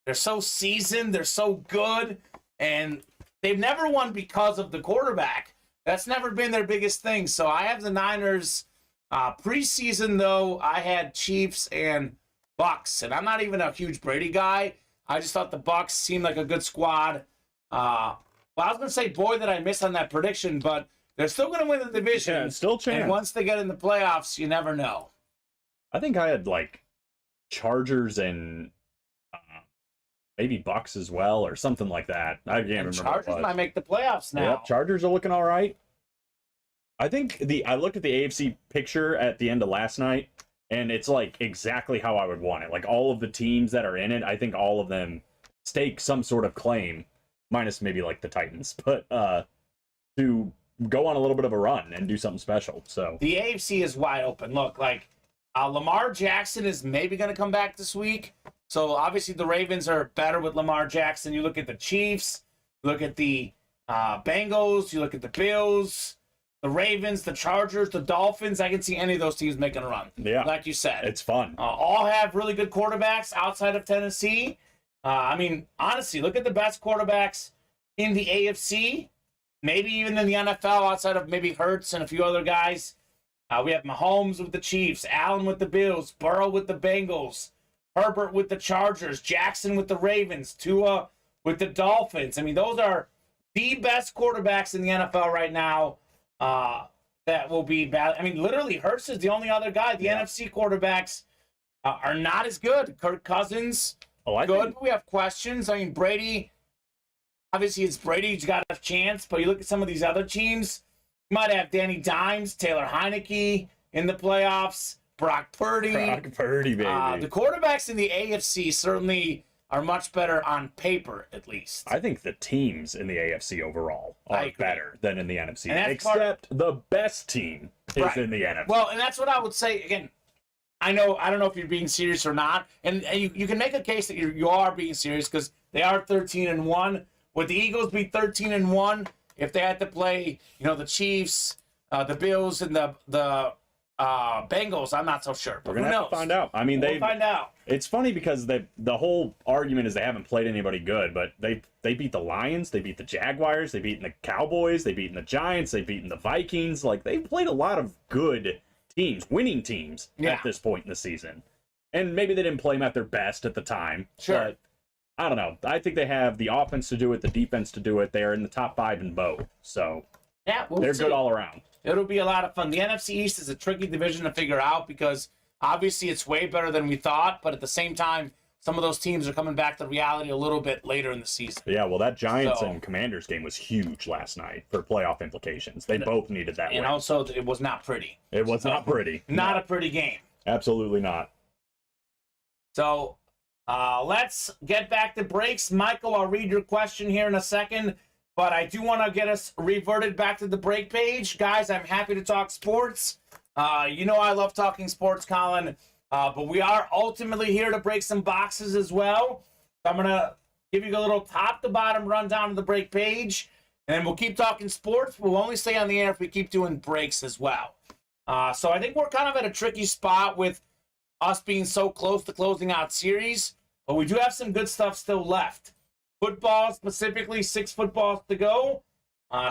they're so seasoned, they're so good, and they've never won because of the quarterback. That's never been their biggest thing. So I have the Niners. Preseason, though, I had Chiefs and Bucks, and I'm not even a huge Brady guy. I just thought the Bucks seemed like a good squad. Well, I was going to say, boy, that I missed on that prediction, but they're still going to win the division.
Yeah, still chance.
And once they get in the playoffs, you never know.
I think I had, Chargers and maybe Bucks as well, or something like that. I can't remember.
Chargers might make the playoffs now.
Yep, Chargers are looking all right. I think I looked at the AFC picture at the end of last night, and it's exactly how I would want it. All of the teams that are in it, I think all of them stake some sort of claim, minus maybe the Titans, but to go on a little bit of a run and do something special. So
the AFC is wide open. Look, Lamar Jackson is maybe going to come back this week. So obviously the Ravens are better with Lamar Jackson. You look at the Chiefs, you look at the Bengals, you look at the Bills, the Ravens, the Chargers, the Dolphins. I can see any of those teams making a run.
Yeah,
like you said,
it's fun.
All have really good quarterbacks outside of Tennessee. Honestly, look at the best quarterbacks in the AFC, maybe even in the NFL outside of maybe Hurts and a few other guys. We have Mahomes with the Chiefs, Allen with the Bills, Burrow with the Bengals, Herbert with the Chargers, Jackson with the Ravens, Tua with the Dolphins. Those are the best quarterbacks in the NFL right now. That will be bad. Literally, Hurts is the only other guy. The NFC quarterbacks are not as good. Kirk Cousins, good, but we have questions. Brady, obviously it's Brady's got a chance, but you look at some of these other teams, you might have Danny Dimes, Taylor Heineke in the playoffs, Brock Purdy.
Brock Purdy, baby.
The quarterbacks in the AFC certainly are much better on paper, at least.
I think the teams in the AFC overall are better than in the NFC, except the best team is in the NFC.
Well, and that's what I would say. Again, I don't know if you're being serious or not, and you can make a case that you are being serious because they are 13-1. Would the Eagles be 13-1 if they had to play, the Chiefs, the Bills, and the Bengals? I'm not so sure.
We're gonna have to find out. I mean,
we'll find out.
It's funny because the whole argument is they haven't played anybody good, but they beat the Lions, they beat the Jaguars, they beat the Cowboys, they beat the Giants, they beat the Vikings. Like, they've played a lot of good teams, winning teams at this point in the season. And maybe they didn't play them at their best at the time.
Sure.
But I don't know. I think they have the offense to do it, the defense to do it. They're in the top 5 in both. So they're good all around.
It'll be a lot of fun. The NFC East is a tricky division to figure out because obviously it's way better than we thought, but at the same time, some of those teams are coming back to reality a little bit later in the season.
Yeah, well, that Giants and Commanders game was huge last night for playoff implications. They both needed that win.
And also, it was not pretty.
It was not pretty.
Not a pretty game.
Absolutely not.
So let's get back to breaks. Michael, I'll read your question here in a second, but I do want to get us reverted back to the break page. Guys, I'm happy to talk sports. I love talking sports, Colin. But we are ultimately here to break some boxes as well. So I'm going to give you a little top-to-bottom rundown of the break page, and then we'll keep talking sports. We'll only stay on the air if we keep doing breaks as well. So I think we're kind of at a tricky spot with us being so close to closing out series, but we do have some good stuff still left. Football, specifically 6 footballs to go.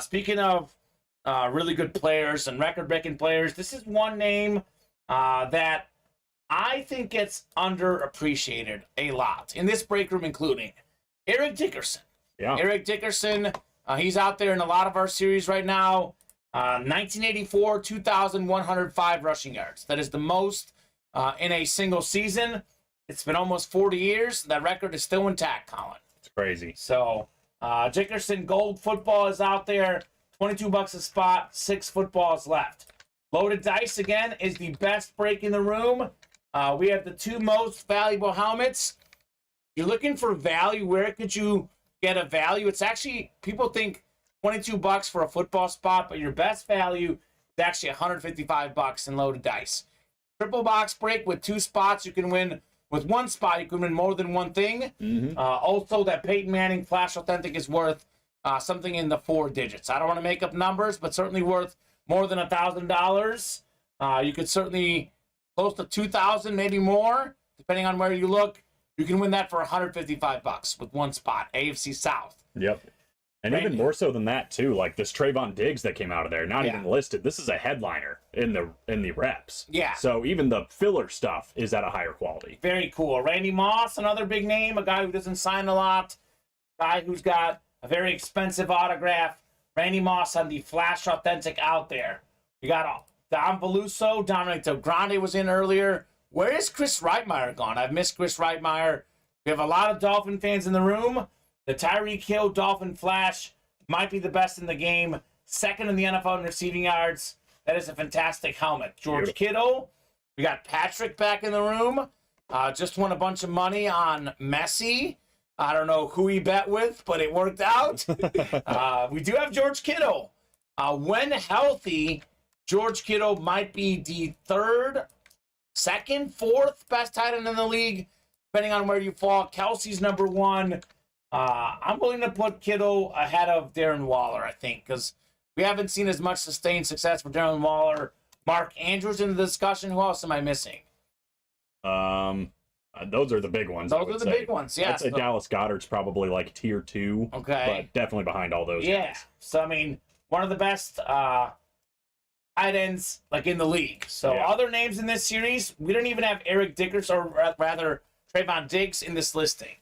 Speaking of really good players and record-breaking players, this is one name that I think gets underappreciated a lot in this break room, including Eric Dickerson.
Yeah.
Eric Dickerson, he's out there in a lot of our series right now. 1984, 2,105 rushing yards. That is the most in a single season. It's been almost 40 years. That record is still intact, Colin.
It's crazy.
So Dickerson Gold Football is out there. $22 a spot, 6 footballs left. Loaded Dice, again, is the best break in the room. We have the 2 most valuable helmets. You're looking for value. Where could you get a value? It's actually, people think $22 for a football spot, but your best value is actually $155 in Loaded Dice. Triple box break with 2 spots. You can win with 1 spot. You can win more than one thing.
Mm-hmm.
Also, that Peyton Manning Flash Authentic is worth something in the 4 digits. I don't want to make up numbers, but certainly worth more than $1,000. You could certainly close to $2,000, maybe more, depending on where you look. You can win that for $155 with 1 spot. AFC South.
Yep. And even more so than that too, like this Trayvon Diggs that came out of there, not even listed. This is a headliner in the reps.
Yeah.
So even the filler stuff is at a higher quality.
Very cool. Randy Moss, another big name, a guy who doesn't sign a lot, guy who's got a very expensive autograph. Randy Moss on the Flash Authentic out there. You got Don Beluso, Dominic Grande was in earlier. Where is Chris Reitmeyer gone? I've missed Chris Reitmeyer. We have a lot of Dolphin fans in the room. The Tyreek Hill Dolphin Flash might be the best in the game. 2nd in the NFL in receiving yards. That is a fantastic helmet. George Kittle. We got Patrick back in the room. Just won a bunch of money on Messi. I don't know who he bet with, but it worked out. We do have George Kittle. When healthy, George Kittle might be the 3rd, 2nd, 4th best tight end in the league, depending on where you fall. Kelsey's number 1. I'm willing to put Kittle ahead of Darren Waller, I think, because we haven't seen as much sustained success for Darren Waller. Mark Andrews in the discussion. Who else am I missing?
Those are the big ones.
Those are the big ones, yeah.
I'd say Dallas Goedert's probably like tier 2.
Okay.
But definitely behind all those guys.
So, I mean, one of the best tight ends like in the league. So, other names in this series, we don't even have Eric Dickerson, or rather Trayvon Diggs in this listing.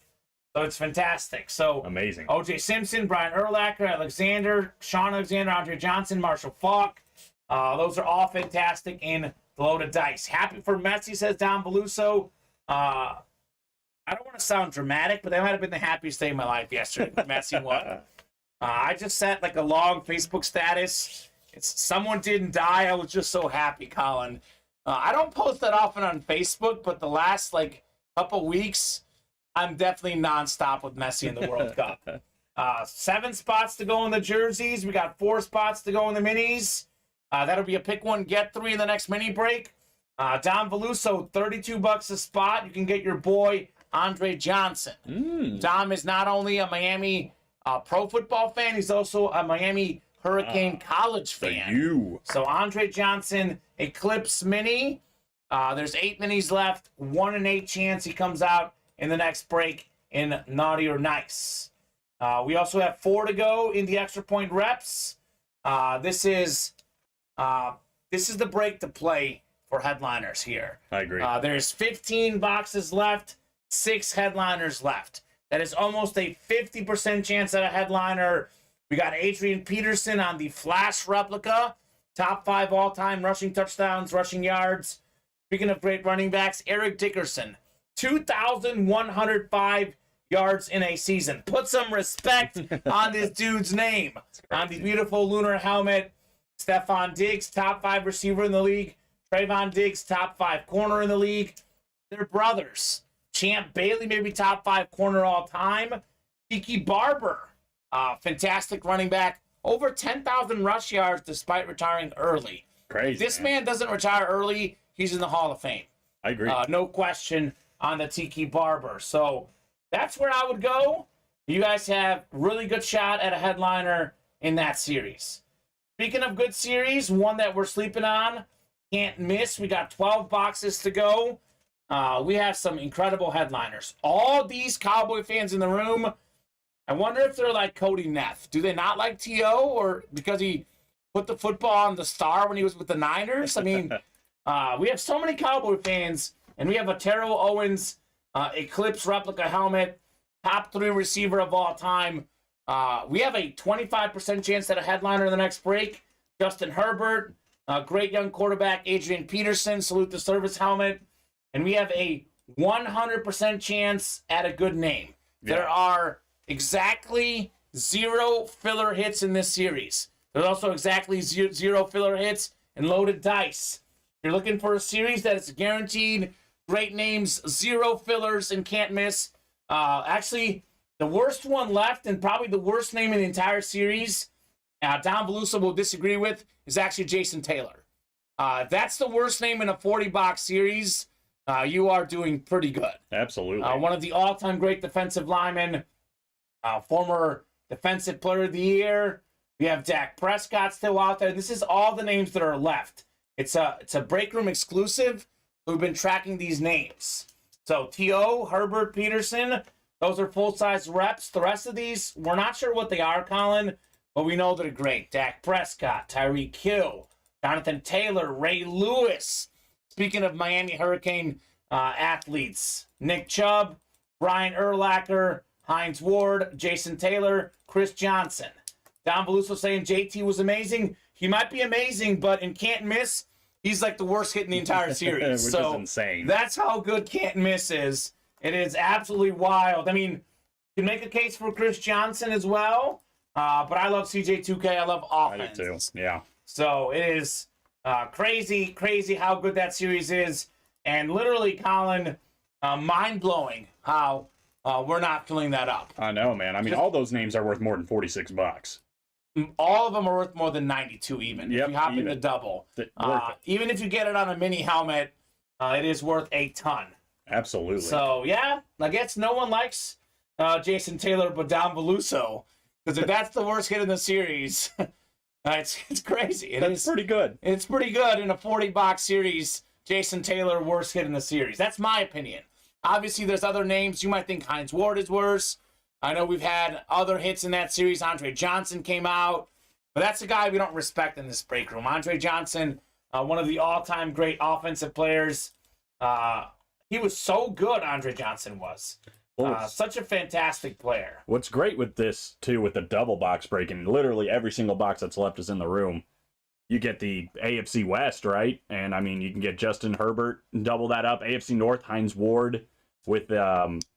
So, it's fantastic. So,
amazing.
O.J. Simpson, Brian Urlacher, Alexander, Sean Alexander, Andre Johnson, Marshall Faulk. Those are all fantastic in the Loaded Dice. Happy for Messi, says Don Beluso. I don't want to sound dramatic, but that might have been the happiest day of my life yesterday when Messi won. I just sent like a long Facebook status. It's someone didn't die. I was just so happy, Colin. I don't post that often on Facebook, but the last like couple weeks, I'm definitely nonstop with Messi in the World Cup. 7 spots to go in the jerseys. We got 4 spots to go in the minis. That'll be a pick one, get 3 in the next mini break. Dom Veluso, $32 a spot. You can get your boy Andre Johnson. Dom is not only a Miami pro football fan, he's also a Miami Hurricane college fan. So Andre Johnson, Eclipse Mini. There's 8 minis left. 1 in 8 chance he comes out in the next break in Naughty or Nice. We also have 4 to go in the extra point reps. This is the break to play for headliners here.
I agree.
There's 15 boxes left, 6 headliners left. That is almost a 50% chance at a headliner. We got Adrian Peterson on the Flash replica. Top 5 all-time rushing touchdowns, rushing yards. Speaking of great running backs, Eric Dickerson, 2,105 yards in a season. Put some respect on this dude's name. On the beautiful lunar helmet. Stephon Diggs, top 5 receiver in the league. Trayvon Diggs, top 5 corner in the league. They're brothers. Champ Bailey, maybe top 5 corner all time. Tiki Barber, fantastic running back. Over 10,000 rush yards despite retiring early.
Crazy.
This man doesn't retire early. He's in the Hall of Fame.
I agree.
No question on the Tiki Barber. So that's where I would go. You guys have really good shot at a headliner in that series. Speaking of good series, one that we're sleeping on, can't miss. We got 12 boxes to go. We have some incredible headliners. All these Cowboy fans in the room, I wonder if they're like Cody Neff. Do they not like T.O. or because he put the football on the star when he was with the Niners? I mean, we have so many Cowboy fans, and we have a Terrell Owens Eclipse replica helmet, top 3 receiver of all time. We have a 25% chance at a headliner in the next break. Justin Herbert, great young quarterback, Adrian Peterson, salute the service helmet. And we have a 100% chance at a good name. Yeah. There are exactly 0 filler hits in this series. There's also exactly 0 filler hits in loaded dice. If you're looking for a series that is guaranteed great names, 0 fillers, and can't miss. Actually, the worst one left, and probably the worst name in the entire series, Don Veluso will disagree with, is actually Jason Taylor. That's the worst name in a 40-box series. You are doing pretty good.
Absolutely.
One of the all-time great defensive linemen, former Defensive Player of the Year. We have Dak Prescott still out there. This is all the names that are left. It's a break room exclusive. We've been tracking these names. So T.O., Herbert, Peterson, those are full-size reps. The rest of these, we're not sure what they are, Colin, but we know they're great. Dak Prescott, Tyreek Hill, Jonathan Taylor, Ray Lewis. Speaking of Miami Hurricane athletes, Nick Chubb, Brian Urlacher, Hines Ward, Jason Taylor, Chris Johnson. Don Veluso saying JT was amazing. He might be amazing, but in Can't Miss, he's like the worst hit in the entire series.
Which is insane. That's
how good Can't Miss is. It is absolutely wild. I mean, you can make a case for Chris Johnson as well, but I love CJ2K. I love offense.
I do too, yeah.
So it is crazy how good that series is. And literally, Colin, mind-blowing how we're not filling that up.
I know, man. I mean, all those names are worth more than $46.
All of them are worth more than 92 even.
Yep,
if you hop in the double. Even if you get it on a mini helmet, it is worth a ton.
Absolutely.
So, yeah, I guess no one likes Jason Taylor but Don Veluso. Because if that's the worst hit in the series, it's crazy.
That's pretty good.
It's pretty good in a 40-box series. Jason Taylor, worst hit in the series. That's my opinion. Obviously, there's other names. You might think Hines Ward is worse. I know we've had other hits in that series. Andre Johnson came out. But that's a guy we don't respect in this break room. Andre Johnson, one of the all-time great offensive players. He was so good, Andre Johnson was. Such a fantastic player.
What's great with this, too, with the double box breaking, literally every single box that's left is in the room. You get the AFC West, right? And, I mean, you can get Justin Herbert, double that up. AFC North, Hines Ward with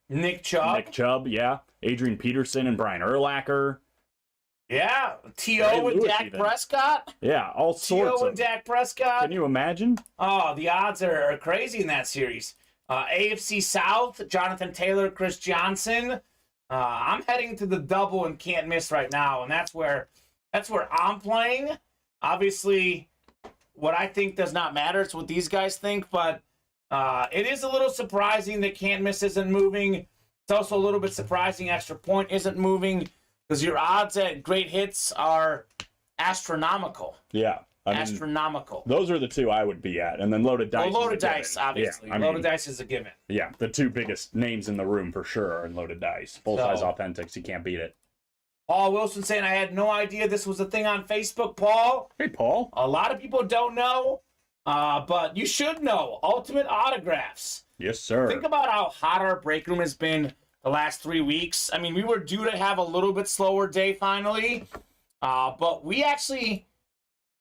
Nick Chubb.
Nick Chubb, yeah. Adrian Peterson and Brian Urlacher.
Yeah. T.O. and Dak Prescott.
Yeah, all sorts
T.O. and Dak Prescott.
Can you imagine?
Oh, the odds are crazy in that series. AFC South, Jonathan Taylor, Chris Johnson. I'm heading to the double and can't miss right now, and that's where I'm playing. Obviously, what I think does not matter. It's what these guys think, but it is a little surprising that can't miss isn't moving. It's also a little bit surprising extra point isn't moving because your odds at great hits are astronomical.
Yeah.
Astronomical.
Those are the two I would be at. And then loaded dice.
Well, loaded dice, obviously.
Yeah,
loaded dice is a given.
Yeah, the two biggest names in the room for sure are in loaded dice. Full-size
So-
authentics. You can't beat it.
Paul Wilson saying, I had no idea this was a thing on Facebook, Paul.
Hey, Paul.
A lot of people don't know, but you should know. Ultimate Autographs.
Yes, sir.
Think about how hot our break room has been the last 3 weeks. I mean, we were due to have a little bit slower day finally, but we actually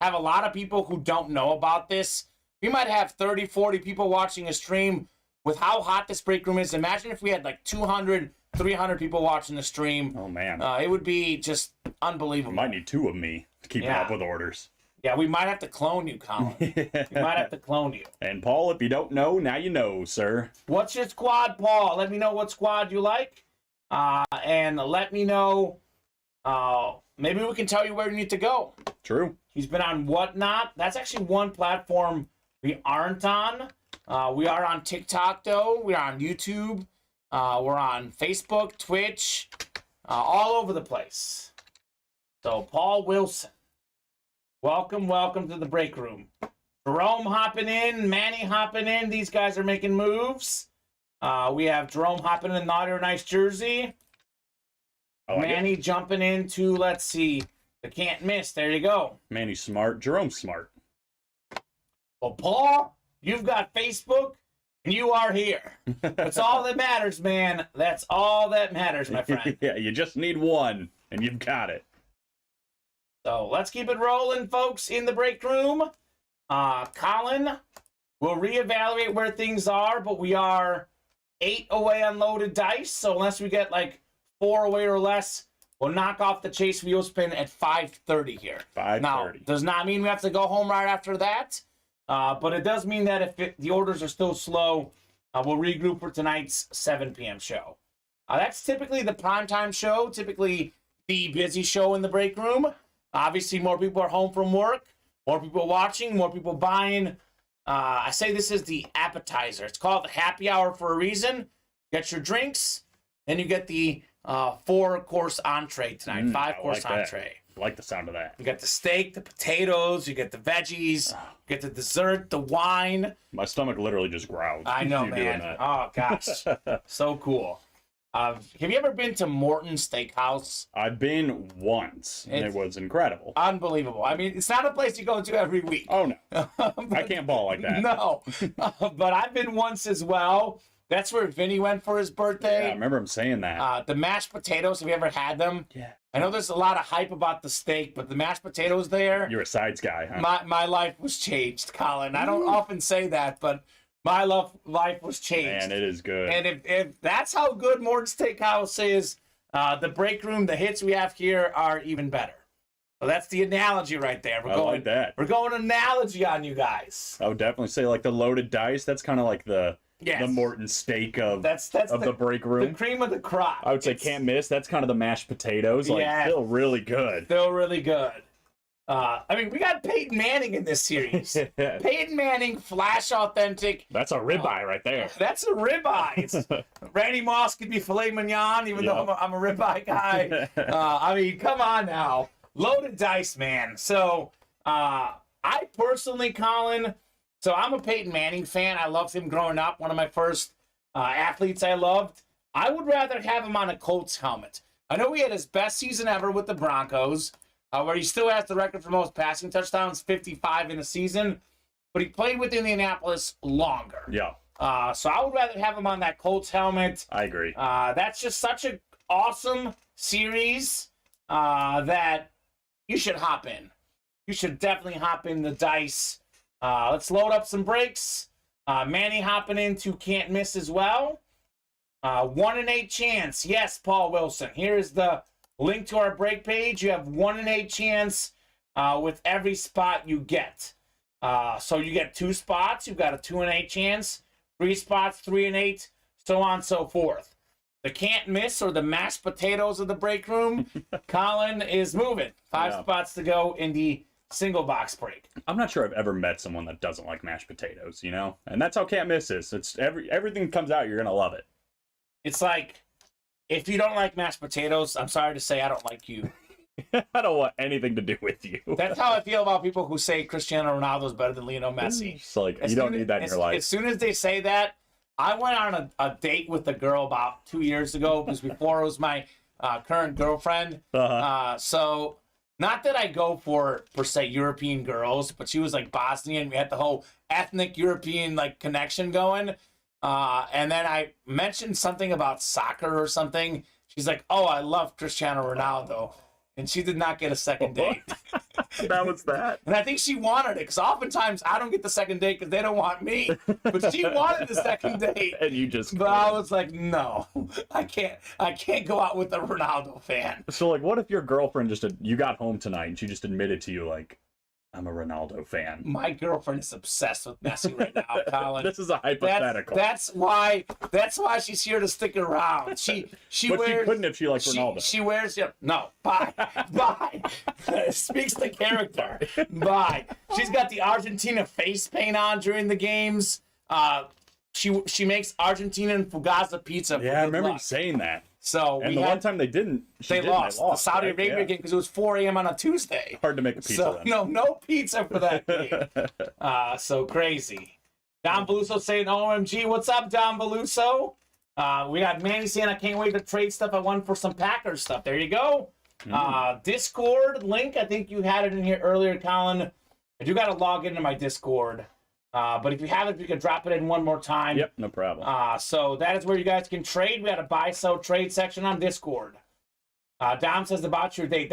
have a lot of people who don't know about this. We might have 30, 40 people watching a stream with how hot this break room is. Imagine if we had like 200, 300 people watching the stream.
Oh, man.
It would be just unbelievable.
You might need two of me to keep up with orders.
Yeah, we might have to clone you, Colin. We might have to clone you.
And Paul, if you don't know, now you know, sir.
What's your squad, Paul? Let me know what squad you like. And let me know. Maybe we can tell you where you need to go.
True.
He's been on Whatnot. That's actually one platform we aren't on. We are on TikTok, though. We're on YouTube. We're on Facebook, Twitch, all over the place. So, Paul Wilson, welcome to the break room. Jerome hopping in, Manny hopping in. These guys are making moves. We have Jerome hopping in Naughty or Nice jersey. Manny jumping into, let's see, the can't miss. There you go.
Manny's smart. Jerome's smart.
Well, Paul, you've got Facebook, and you are here. That's all that matters, man. That's all that matters, my friend.
Yeah, you just need one, and you've got it.
So let's keep it rolling, folks, in the break room. Colin will reevaluate where things are, but we are 8 away on loaded dice, so unless we get like 4 away or less, we'll knock off the chase wheel spin at 5:30 here.
5:30.
Now, does not mean we have to go home right after that, but it does mean that if the orders are still slow, we'll regroup for tonight's 7 p.m. show. That's typically the primetime show, typically the busy show in the break room. Obviously, more people are home from work, more people watching, more people buying. I say this is the appetizer. It's called the happy hour for a reason. Get your drinks, then you get the 4-course entree tonight, 5-course entree.
I like the sound of that.
You get the steak, the potatoes, you get the veggies, you get the dessert, the wine.
My stomach literally just growled.
I know,
you doing
man.
that.
Oh, gosh. So cool. Have you ever been to Morton's Steakhouse?
I've been once, and it was incredible.
Unbelievable. I mean, it's not a place you go to every week.
Oh, no. I can't ball like that.
No. But I've been once as well. That's where Vinny went for his birthday.
Yeah, I remember him saying that.
The mashed potatoes, have you ever had them?
Yeah.
I know there's a lot of hype about the steak, but the mashed potatoes there,
You're a sides guy, huh?
my life was changed, Colin. I don't often say that, but my life was changed.
Man, it is good.
And if that's how good Morton's Steakhouse is, the break room, the hits we have here are even better. So that's the analogy right there.
I like that.
We're going analogy on you guys.
I would definitely say like the loaded dice. That's kind of like the
Yes.
Morton steak of
That's
the break room.
The cream of the crop.
I would say can't miss. That's kind of the mashed potatoes. Like
Yeah.
still really good.
Still really good. I mean, we got Peyton Manning in this series. Peyton Manning, flash authentic.
That's a ribeye right there.
That's a ribeye. Randy Moss could be filet mignon, even though I'm a ribeye guy. I mean, come on now. Loaded dice, man. So, I personally, Colin, so I'm a Peyton Manning fan. I loved him growing up. One of my first athletes I loved. I would rather have him on a Colts helmet. I know he had his best season ever with the Broncos, where he still has the record for most passing touchdowns, 55 in a season, but he played with Indianapolis longer.
Yeah.
So I would rather have him on that Colts helmet.
I agree.
That's just such an awesome series that you should hop in. You should definitely hop in the dice. Let's load up some breaks. Manny hopping into can't miss as well. 1 in 8 chance. Yes, Paul Wilson. Here is the link to our break page. You have 1 in 8 chance with every spot you get. So you get 2 spots. You've got a 2 in 8 chance. 3 spots, 3 and 8, so on and so forth. The can't miss or the mashed potatoes of the break room, Colin is moving. 5 spots to go in the single box break.
I'm not sure I've ever met someone that doesn't like mashed potatoes, you know? And that's how can't miss is. It's everything comes out, you're going to love it.
It's like, if you don't like mashed potatoes, I'm sorry to say I don't like you.
I don't want anything to do with you.
That's how I feel about people who say Cristiano Ronaldo is better than Lionel Messi.
It's like, you don't need that in your life.
As soon as they say that, I went on a date with a girl about 2 years ago, because before it was my current girlfriend. So, not that I go for, per se, European girls, but she was like Bosnian. We had the whole ethnic European like connection going. And then I mentioned something about soccer or something. She's like, oh, I love Cristiano Ronaldo. And she did not get a second date.
That was that.
And I think she wanted it, because oftentimes I don't get the second date because they don't want me. But she wanted the second date.
And you just...
But I was like, no, I can't go out with a Ronaldo fan.
So, like, what if your girlfriend you got home tonight and she just admitted to you, like, I'm a Ronaldo fan?
My girlfriend is obsessed with Messi right now, Colin.
This is a hypothetical.
That's why she's here to stick around. She
but
wears,
she couldn't if she liked Ronaldo.
She wears no. Bye. Speaks the character. Bye. She's got the Argentina face paint on during the games. She makes Argentinian fugaza pizza.
Yeah, I remember you saying that.
So
one time they didn't.
They lost the Saudi Arabia game because it was 4 a.m. on a Tuesday.
Hard to make a pizza.
So no pizza for that game. So crazy. Don Beluso saying, "OMG, what's up, Don Beluso?" We got Manny saying, "I can't wait to trade stuff I won for some Packers stuff." There you go. Discord link. I think you had it in here earlier, Colin. I do got to log into my Discord. But if you haven't, you can drop it in one more time.
Yep, no problem.
So that is where you guys can trade. We got a buy, sell, trade section on Discord. Dom says about your date.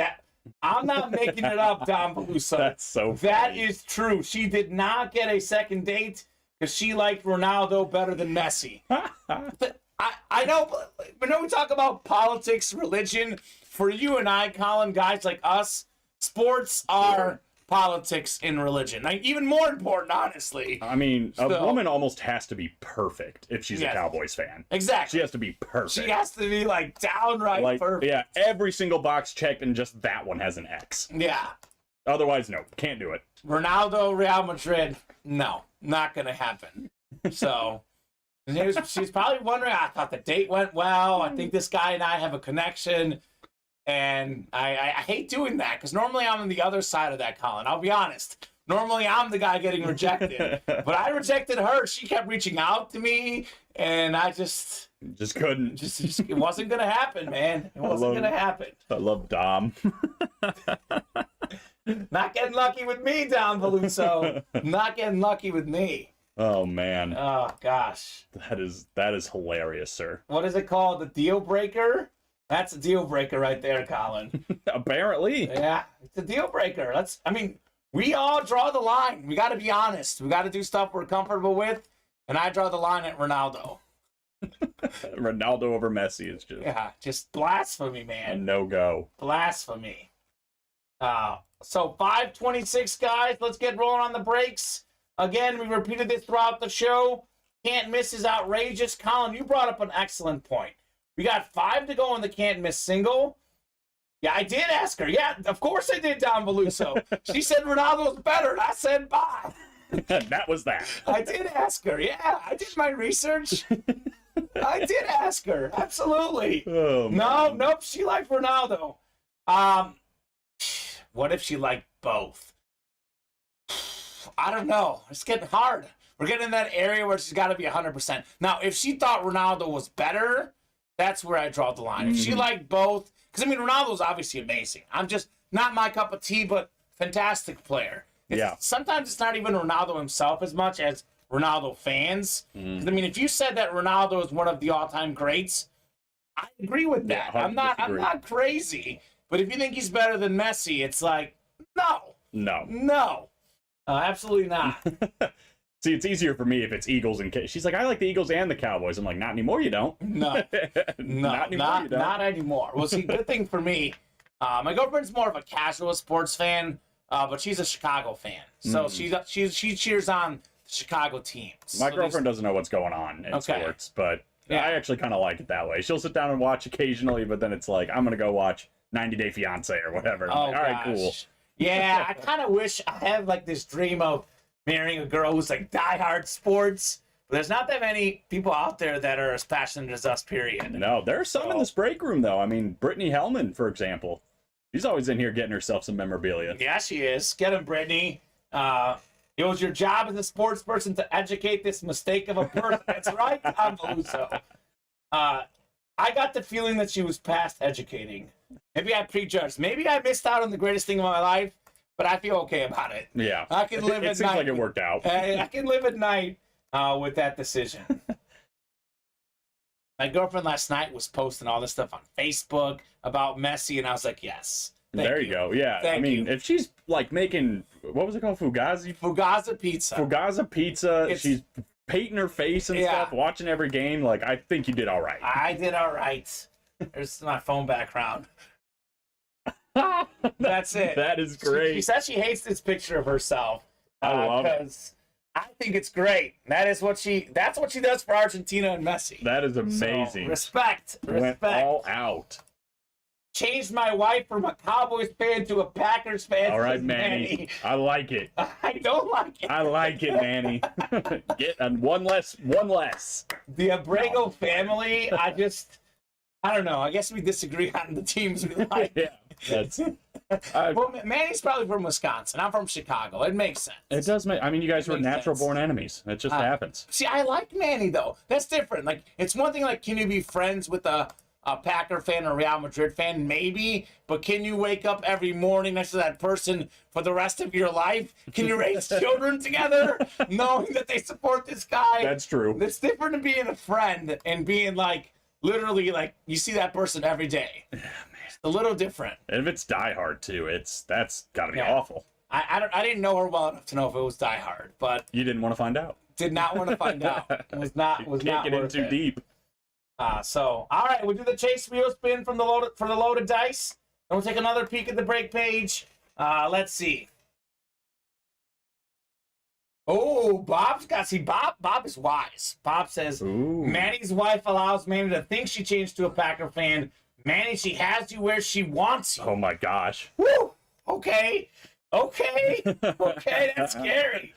I'm not making it up, Dom Beluso.
That's so funny.
That is true. She did not get a second date because she liked Ronaldo better than Messi. I know, but when we talk about politics, religion, for you and I, Colin, guys like us, sports are... politics in religion. Like, even more important, honestly.
I mean, a woman almost has to be perfect if she's a Cowboys fan.
Exactly.
She has to be perfect.
She has to be, like, downright perfect.
Yeah, every single box checked, and just that one has an X.
Yeah.
Otherwise, no, can't do it.
Ronaldo, Real Madrid, no, not going to happen. So, she's probably wondering, I thought the date went well. I think this guy and I have a connection. And I hate doing that, because normally I'm on the other side of that, Colin. I'll be honest. Normally I'm the guy getting rejected. But I rejected her. She kept reaching out to me, and I just
couldn't.
Just it wasn't going to happen, man. It wasn't going to happen.
I love Dom.
Not getting lucky with me, Dom Beluso. Not getting lucky with me.
Oh, man.
Oh, gosh.
That is hilarious, sir.
What is it called? The deal breaker? That's a deal breaker right there, Colin.
Apparently.
Yeah, it's a deal breaker. We all draw the line. We got to be honest. We got to do stuff we're comfortable with, and I draw the line at Ronaldo.
Ronaldo over Messi is
just blasphemy, man.
A no-go.
Blasphemy. So 5:26, guys. Let's get rolling on the breaks. Again, we repeated this throughout the show. Can't miss is outrageous. Colin, you brought up an excellent point. We got 5 to go in the can't miss single. Yeah, I did ask her. Yeah, of course I did, Don Beluso. She said Ronaldo's better, and I said bye.
That was that.
I did ask her. Yeah, I did my research. I did ask her. Absolutely.
Oh, man.
Nope. She liked Ronaldo. What if she liked both? I don't know. It's getting hard. We're getting in that area where she's got to be 100%. Now, if she thought Ronaldo was better, that's where I draw the line. If she liked both, because, I mean, Ronaldo's obviously amazing. I'm just not my cup of tea, but fantastic player. Sometimes it's not even Ronaldo himself as much as Ronaldo fans. I mean, if you said that Ronaldo is one of the all-time greats, I agree with that. I'm not crazy. But if you think he's better than Messi, it's like, no. Absolutely not.
See, it's easier for me if it's Eagles and she's like, I like the Eagles and the Cowboys. I'm like, not anymore, you don't.
No, not anymore. Well, see, good thing for me. My girlfriend's more of a casual sports fan, but she's a Chicago fan. So she cheers on the Chicago teams.
My
So
girlfriend doesn't know what's going on in sports, but
Yeah.
I actually kind of like it that way. She'll sit down and watch occasionally, but then it's like, I'm going to go watch 90 Day Fiance or whatever. I'm like, all right, cool.
Yeah, I kind of wish I have like this dream of marrying a girl who's like diehard sports. But there's not that many people out there that are as passionate as us, period.
No, there are some in this break room, though. I mean, Brittany Hellman, for example. She's always in here getting herself some memorabilia.
Yeah, she is. Get him, Brittany. It was your job as a sports person to educate this mistake of a person. That's right, Tom Beluso. I got the feeling that she was past educating. Maybe I prejudged. Maybe I missed out on the greatest thing of my life, but I feel okay about it.
Yeah.
I can live at night.
It seems like it worked out.
I can live at night with that decision. My girlfriend last night was posting all this stuff on Facebook about Messi, and I was like, yes.
There you go. Yeah.
Thank
I mean,
you.
if she's like making, what was it called?
Fugaza pizza.
Fugaza pizza. She's painting her face and stuff, watching every game. Like, I think you did all right.
I did all right. There's my phone background. That's it.
That is great.
She said she hates this picture of herself.
I love it.
Because I think it's great. That's what she does for Argentina and Messi.
That is amazing.
So, respect.
Went all out.
Changed my wife from a Cowboys fan to a Packers fan.
All right, Manny. I like it.
I don't like it.
I like it, Manny. Get one less.
The Abrego family, I don't know. I guess we disagree on the teams we like.
Yeah, that's.
Well, Manny's probably from Wisconsin. I'm from Chicago. It makes sense.
It does make. I mean, you guys were
Makes
natural
sense.
born enemies. It just happens.
See, I like Manny though. That's different. Like, it's one thing. Like, can you be friends with a Packer fan or Real Madrid fan? Maybe, but can you wake up every morning next to that person for the rest of your life? Can you raise children together knowing that they support this guy?
That's true.
It's different to being a friend and being like literally like you see that person every day. Yeah, man. It's a little different.
And if it's Die Hard too, that's got to be awful.
I didn't know her well enough to know if it was Die Hard, but
You didn't want to find out.
did not want to find out. It was not
You can't get in
worth
too
it.
deep.
So, all right, we'll do the chase wheel spin from the loaded dice. And we'll take another peek at the break page. Let's see. Oh, Bob is wise. Bob says,
Ooh.
Manny's wife allows Manny to think she changed to a Packer fan. Manny, she has you where she wants you.
Oh my gosh.
Woo! Okay, that's scary.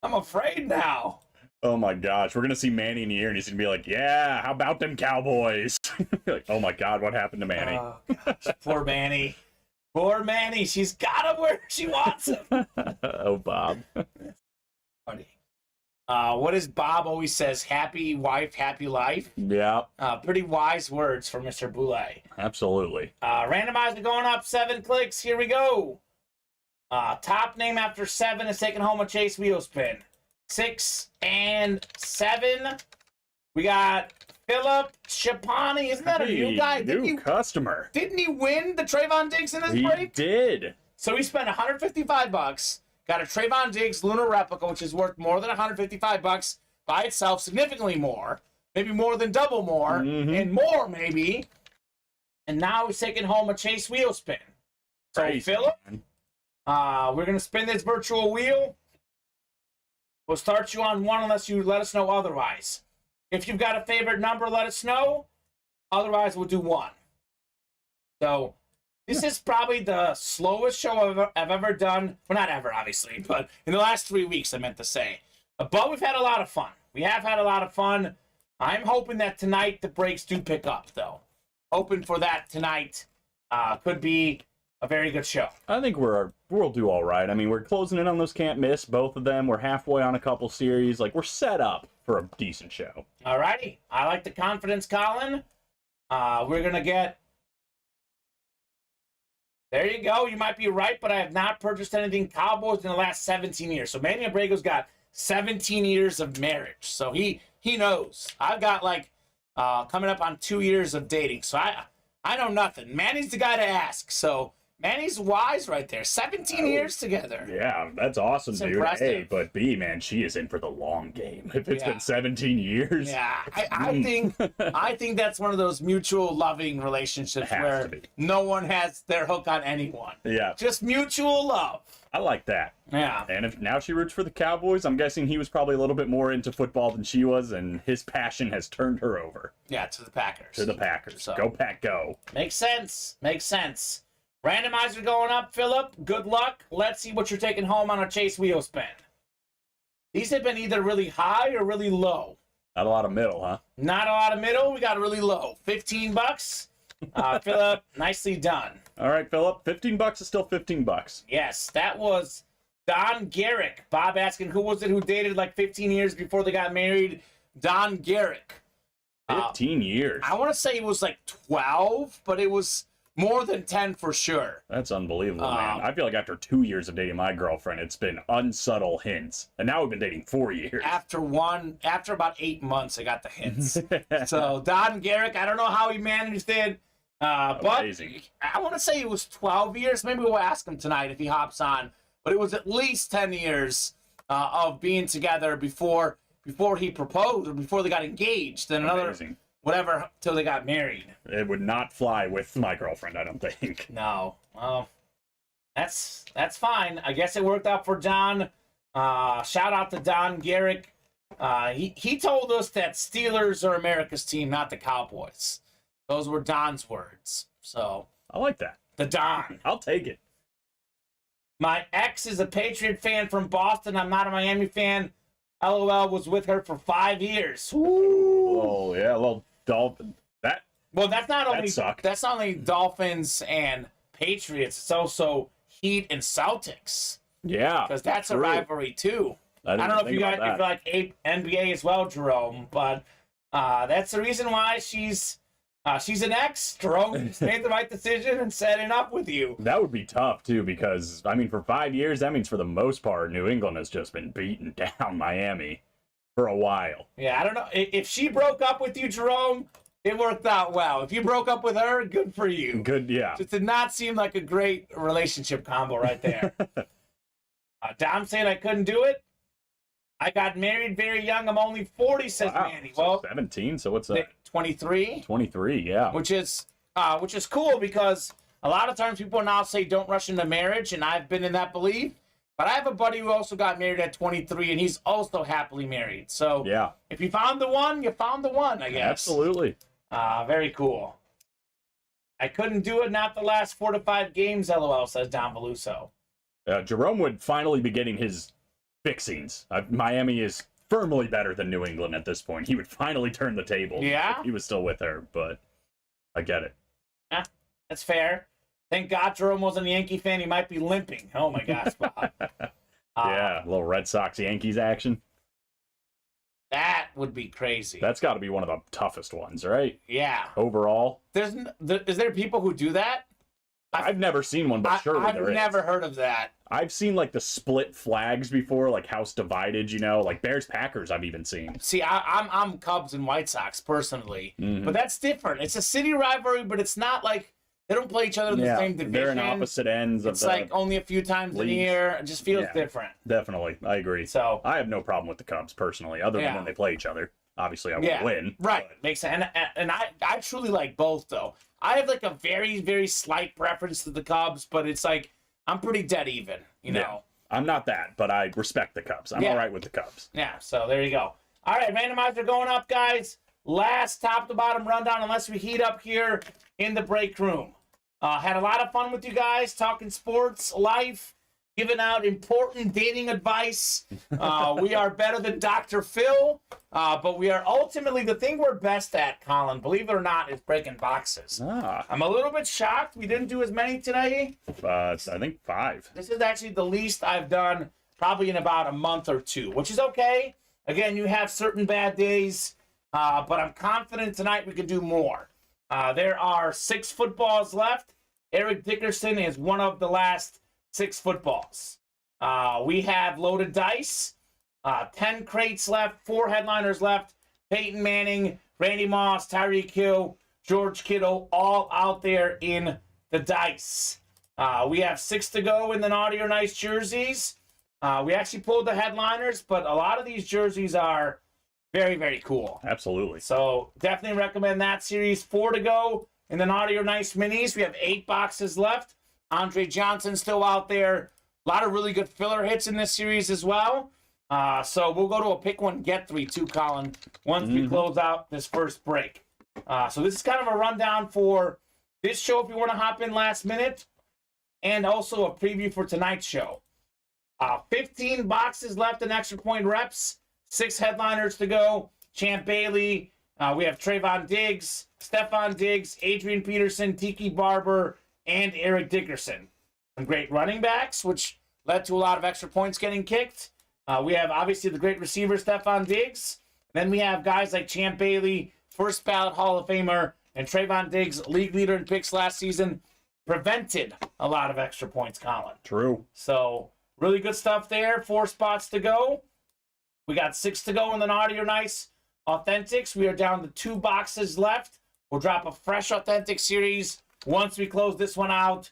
I'm afraid now.
Oh my gosh. We're gonna see Manny in the ear, and he's gonna be like, "Yeah, how about them Cowboys?" Like, oh my God, what happened to Manny?
Oh, gosh. Poor Manny. Poor Manny. She's got him where she wants him.
Oh, Bob.
Funny. What is Bob always says? Happy wife, happy life.
Yeah,
Pretty wise words from Mr. Boulay.
absolutely.
Randomizer going up 7 clicks. Here we go. Top name after 7 is taking home a chase wheel spin. 6 and 7. We got Philip Shapani. Isn't that a new guy?
New customer.
Didn't he win the Trayvon Diggs in this
He
break?
did.
So he spent $155. Got a Trayvon Diggs Lunar replica, which is worth more than $155 by itself, significantly more, maybe more than double more, and more maybe. And now he's taking home a chase wheel spin. So
Crazy,
Philip,
man.
we're gonna spin this virtual wheel. We'll start you on 1 unless you let us know otherwise. If you've got a favorite number, let us know. Otherwise, we'll do 1. So this is probably the slowest show I've ever done. Well, not ever, obviously, but in the last 3 weeks, I meant to say. But we've had a lot of fun. We have had a lot of fun. I'm hoping that tonight the breaks do pick up, though. Hoping for that tonight. Could be a very good show.
I think we'll do all right. I mean, we're closing in on those can't miss, both of them. We're halfway on a couple series. Like, we're set up for a decent show.
All righty. I like the confidence, Colin. We're going to get... There you go. You might be right, but I have not purchased anything Cowboys in the last 17 years. So Manny Abrego's got 17 years of marriage. So he knows. I've got, like, coming up on 2 years of dating. So I know nothing. Manny's the guy to ask. So Manny's wise right there. 17 years together.
Yeah, that's awesome,
It's
dude.
impressive.
A, but B, man, she is in for the long game. If it's been 17 years.
Yeah, I think that's one of those mutual loving relationships where no one has their hook on anyone.
Yeah.
Just mutual love.
I like that.
Yeah.
And if now she roots for the Cowboys, I'm guessing he was probably a little bit more into football than she was, and his passion has turned her over.
Yeah, to the Packers.
To the Packers.
So,
go Pack, go.
Makes sense. Makes sense. Randomizer going up, Philip. Good luck. Let's see what you're taking home on a Chase wheel spin. These have been either really high or really low.
Not a lot of middle, huh?
Not a lot of middle. We got really low. $15. Philip, nicely done.
All right, Philip. $15 is still $15.
Yes, that was Don Garrick. Bob asking who was it who dated like 15 years before they got married. Don Garrick.
15 years.
I want to say it was like 12, but it was more than 10 for sure.
That's unbelievable, man. I feel like after 2 years of dating my girlfriend, it's been unsubtle hints. And now we've been dating 4 years.
After about 8 months, I got the hints. So Don Garrick, I don't know how he managed it. But
Amazing.
I want to say it was 12 years. Maybe we'll ask him tonight if he hops on. But it was at least 10 years of being together before he proposed or before they got engaged. And another whatever till they got married.
It would not fly with my girlfriend, I don't think.
No. Well, that's fine. I guess it worked out for Don. Shout out to Don Garrick. He told us that Steelers are America's team, not the Cowboys. Those were Don's words. So
I like that.
The Don.
I'll take it.
My ex is a Patriot fan from Boston. I'm not a Miami fan. LOL was with her for 5 years. Ooh.
Oh yeah, a little Dolphin.
That's not
sucked.
only Dolphins and Patriots. It's also Heat and Celtics.
Yeah,
because that's a rivalry too. I don't know if you guys like NBA as well, Jerome, but that's the reason why she's an ex. Jerome made the right decision and setting up with you.
That would be tough too, because I mean, for 5 years, that means for the most part, New England has just been beating down Miami for a while.
Yeah, I don't know if she broke up with you, Jerome. It worked out well. If you broke up with her, good for you.
Good, yeah.
It did not seem like a great relationship combo right there. Dom saying I couldn't do it. I got married very young. I'm only 40, says Manny.
Well, 17. So what's that?
23.
23, yeah.
Which is cool because a lot of times people now say don't rush into marriage, and I've been in that belief. But I have a buddy who also got married at 23, and he's also happily married. So
yeah,
if you found the one, you found the one, I guess.
Absolutely.
Very cool. I couldn't do it, not the last 4 to 5 games, LOL, says Don Veluso.
Jerome would finally be getting his fixings. Miami is firmly better than New England at this point. He would finally turn the table.
Yeah?
If he was still with her, but I get it.
Yeah, that's fair. Thank God Jerome wasn't a Yankee fan. He might be limping. Oh, my gosh, Bob.
Yeah, a little Red Sox-Yankees action.
That would be crazy.
That's got to be one of the toughest ones, right?
Yeah.
Overall.
Is there people who do that?
I've never seen one, but surely there is.
I've never heard of that.
I've seen, like, the split flags before, like House Divided, you know, like Bears-Packers I've even seen.
See, I'm Cubs and White Sox, personally. Mm-hmm. But that's different. It's a city rivalry, but it's not like they don't play each other in the same division.
They're in opposite ends of
It's like only a few times a year. It just feels different.
Definitely. I agree.
So
I have no problem with the Cubs, personally, other than when they play each other. Obviously, I won't win.
Right. Makes sense. And I truly like both, though. I have, like, a very, very slight preference to the Cubs, but it's like I'm pretty dead even, you know?
Yeah. I'm not that, but I respect the Cubs. I'm all right with the Cubs.
Yeah, so there you go. All right, randomizer going up, guys. Last top-to-bottom rundown, unless we heat up here in the break room. Had a lot of fun with you guys, talking sports, life, giving out important dating advice. We are better than Dr. Phil, but we are ultimately the thing we're best at, Colin, believe it or not, is breaking boxes. I'm a little bit shocked we didn't do as many today.
I think 5.
This is actually the least I've done probably in about a month or 2, which is okay. Again, you have certain bad days, but I'm confident tonight we can do more. There are 6 footballs left. Eric Dickerson is one of the last 6 footballs. We have loaded dice. 10 crates left. 4 headliners left. Peyton Manning, Randy Moss, Tyreek Hill, George Kittle, all out there in the dice. We have 6 to go in the Naughty or Nice jerseys. We actually pulled the headliners, but a lot of these jerseys are very, very cool.
Absolutely.
So definitely recommend that series. 4 to go in the Naughty or Nice minis. We have 8 boxes left. Andre Johnson still out there. A lot of really good filler hits in this series as well. So we'll go to a pick one, get 3 too, Colin, once we close out this first break. So this is kind of a rundown for this show if you want to hop in last minute, and also a preview for tonight's show. 15 boxes left in extra point reps, 6 headliners to go. Champ Bailey, we have Trayvon Diggs, Stephon Diggs, Adrian Peterson, Tiki Barber, and Eric Dickerson. Some great running backs, which led to a lot of extra points getting kicked. We have, obviously, the great receiver, Stephon Diggs. Then we have guys like Champ Bailey, first ballot Hall of Famer, and Trayvon Diggs, league leader in picks last season, prevented a lot of extra points, Colin.
True.
So, really good stuff there. 4 spots to go. We got 6 to go in the Naughty or Nice Authentics. We are down to 2 boxes left. We'll drop a fresh Authentic series once we close this one out.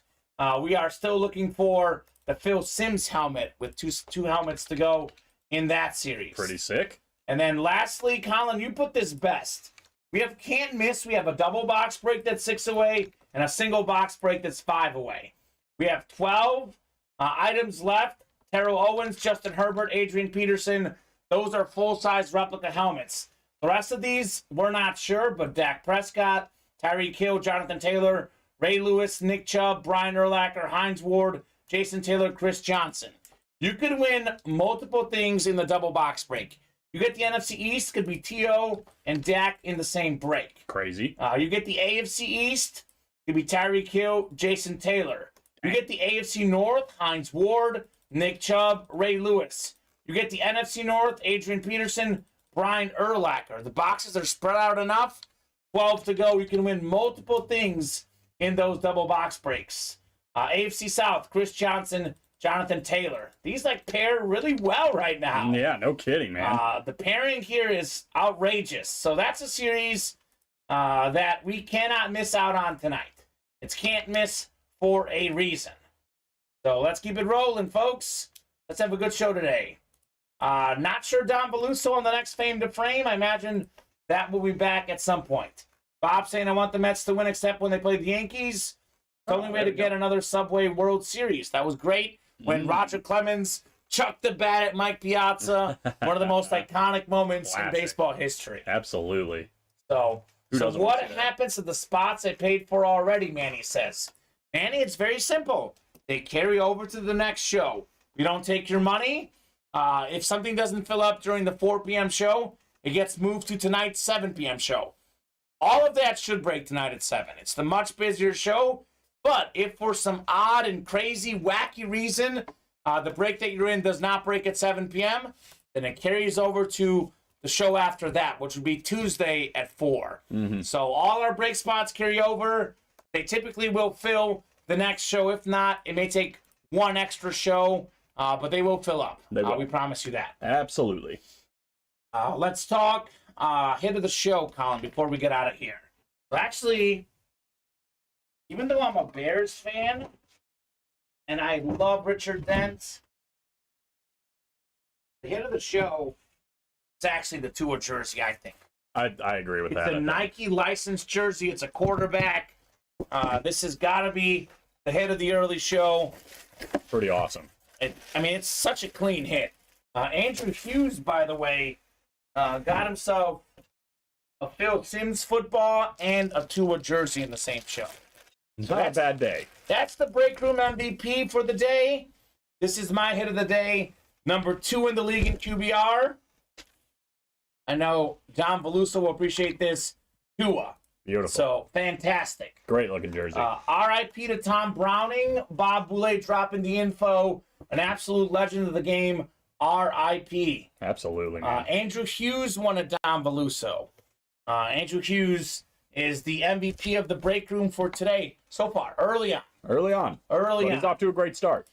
We are still looking for the Phil Simms helmet with two helmets to go in that series.
Pretty sick.
And then lastly, Colin, you put this best. We have can't miss. We have a double box break that's 6 away and a single box break that's 5 away. We have 12 items left. Terrell Owens, Justin Herbert, Adrian Peterson. Those are full-size replica helmets. The rest of these, we're not sure, but Dak Prescott, Tyreek Hill, Jonathan Taylor, Ray Lewis, Nick Chubb, Brian Urlacher, Hines Ward, Jason Taylor, Chris Johnson. You could win multiple things in the double box break. You get the NFC East, could be T.O. and Dak in the same break.
Crazy.
You get the AFC East, could be Tyreek Hill, Jason Taylor. You get the AFC North, Hines Ward, Nick Chubb, Ray Lewis. You get the NFC North, Adrian Peterson, Brian Urlacher. The boxes are spread out enough. 12 to go. You can win multiple things in those double box breaks. AFC South, Chris Johnson, Jonathan Taylor. These pair really well right now.
Yeah, no kidding, man.
The pairing here is outrageous. So that's a series that we cannot miss out on tonight. It's can't miss for a reason. So let's keep it rolling, folks. Let's have a good show today. Not sure Don Beluso on the next Fame to Frame. I imagine that will be back at some point. Bob saying I want the Mets to win except when they play the Yankees. The only way to get another Subway World Series. That was great when Roger Clemens chucked the bat at Mike Piazza. One of the most iconic moments in baseball history.
Absolutely.
So what happens to the spots I paid for already, Manny says. Manny, it's very simple. They carry over to the next show. You don't take your money. If something doesn't fill up during the 4 p.m. show, it gets moved to tonight's 7 p.m. show. All of that should break tonight at 7. It's the much busier show, but if for some odd and crazy, wacky reason, the break that you're in does not break at 7 p.m., then it carries over to the show after that, which would be Tuesday at 4. So all our break spots carry over. They typically will fill the next show. If not, it may take one extra show, but they will fill up. We promise you that.
Absolutely.
Let's talk hit of the show, Colin, before we get out of here. So actually, even though I'm a Bears fan, and I love Richard Dent, the hit of the show is actually the Tua jersey, I think.
I agree with that.
It's a Nike licensed jersey. It's a quarterback. This has got to be the hit of the early show.
Pretty awesome.
It's such a clean hit. Andrew Hughes, by the way, got himself a Phil Simms football and a Tua jersey in the same show.
Not a bad day.
That's the break room MVP for the day. This is my hit of the day. Number 2 in the league in QBR. I know Don Beluso will appreciate this. Tua.
Beautiful.
So, fantastic.
Great looking jersey.
R.I.P. to Tom Browning. Bob Boulay dropping the info. An absolute legend of the game. R.I.P.
Absolutely, man.
Andrew Hughes won a Don Beluso. Andrew Hughes is the MVP of the break room for today so far. Early on.
He's off to a great start.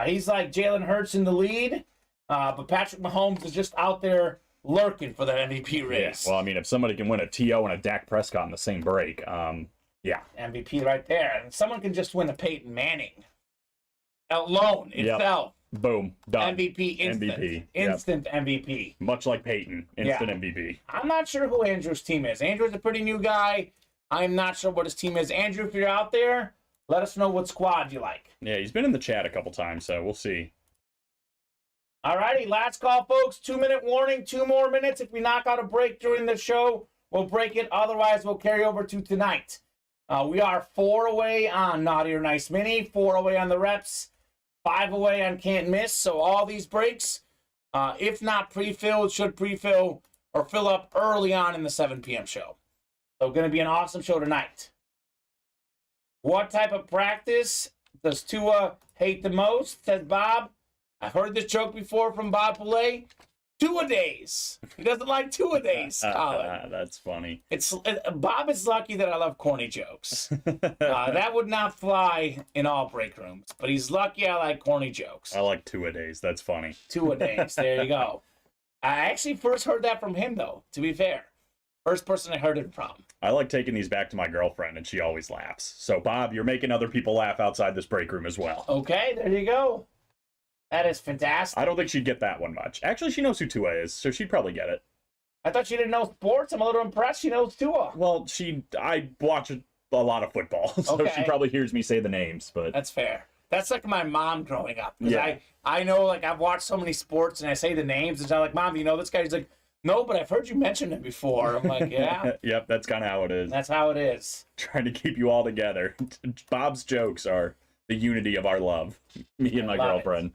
He's like Jalen Hurts in the lead, but Patrick Mahomes is just out there lurking for that MVP race.
Yeah. Well, if somebody can win a T.O. and a Dak Prescott in the same break, yeah.
MVP right there. And someone can just win a Peyton Manning alone itself.
Boom. Done.
MVP, instant.
MVP.
Instant MVP.
Much like Peyton. Instant MVP.
I'm not sure who Andrew's team is. Andrew's a pretty new guy. I'm not sure what his team is. Andrew, if you're out there, let us know what squad you like.
Yeah, he's been in the chat a couple times, so we'll see.
All righty, last call, folks. 2-minute warning, 2 more minutes. If we knock out a break during the show, we'll break it. Otherwise, we'll carry over to tonight. We are 4 away on Naughty or Nice Mini, 4 away on the reps, 5 away on Can't Miss. So all these breaks, if not pre-filled, should pre-fill or fill up early on in the 7 p.m. show. So going to be an awesome show tonight. What type of practice does Tua hate the most, says Bob. I've heard this joke before from Bob Pillay. Two-a-days. He doesn't like two-a-days, Colin.
That's funny.
Bob is lucky that I love corny jokes. That would not fly in all break rooms, but he's lucky I like corny jokes.
I like two-a-days. That's funny.
Two-a-days. There you go. I actually first heard that from him, though, to be fair. First person I heard it from.
I like taking these back to my girlfriend, and she always laughs. So, Bob, you're making other people laugh outside this break room as well.
Okay, there you go. That is fantastic.
I don't think she'd get that one much. Actually, she knows who Tua is, so she'd probably get it.
I thought she didn't know sports. I'm a little impressed she knows Tua.
Well, I watch a lot of football, so she probably hears me say the names, but...
That's fair. That's like my mom growing up.
Yeah.
I know, like, I've watched so many sports, and I say the names, and I'm like, Mom, do you know this guy? He's like, no, but I've heard you mention him before. I'm like, yeah.
Yep, that's kind of how it is.
That's how it is.
Trying to keep you all together. Bob's jokes are the unity of our love. Me and my girlfriend.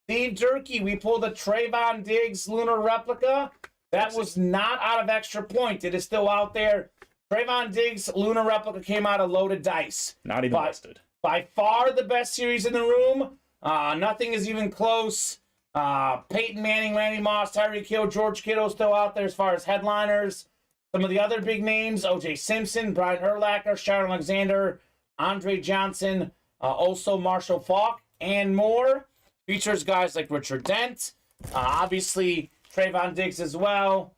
Steve Jerky, we pulled a Trayvon Diggs lunar replica. That was not out of extra point. It is still out there. Trayvon Diggs lunar replica came out of loaded dice.
Not even listed.
By far the best series in the room. Nothing is even close. Peyton Manning, Randy Moss, Tyreek Hill, George Kittle still out there as far as headliners. Some of the other big names, O.J. Simpson, Brian Urlacher, Sharon Alexander, Andre Johnson, also Marshall Faulk, and more. Features guys like Richard Dent, obviously Trayvon Diggs as well.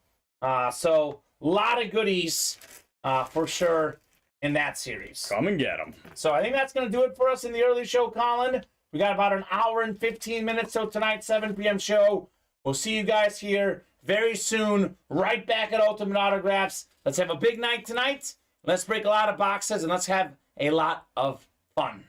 So a lot of goodies for sure in that series.
Come and get them.
So I think that's going to do it for us in the early show, Colin. We got about an hour and 15 minutes. So tonight's 7 p.m. show. We'll see you guys here very soon. Right back at Ultimate Autographs. Let's have a big night tonight. Let's break a lot of boxes and let's have a lot of fun.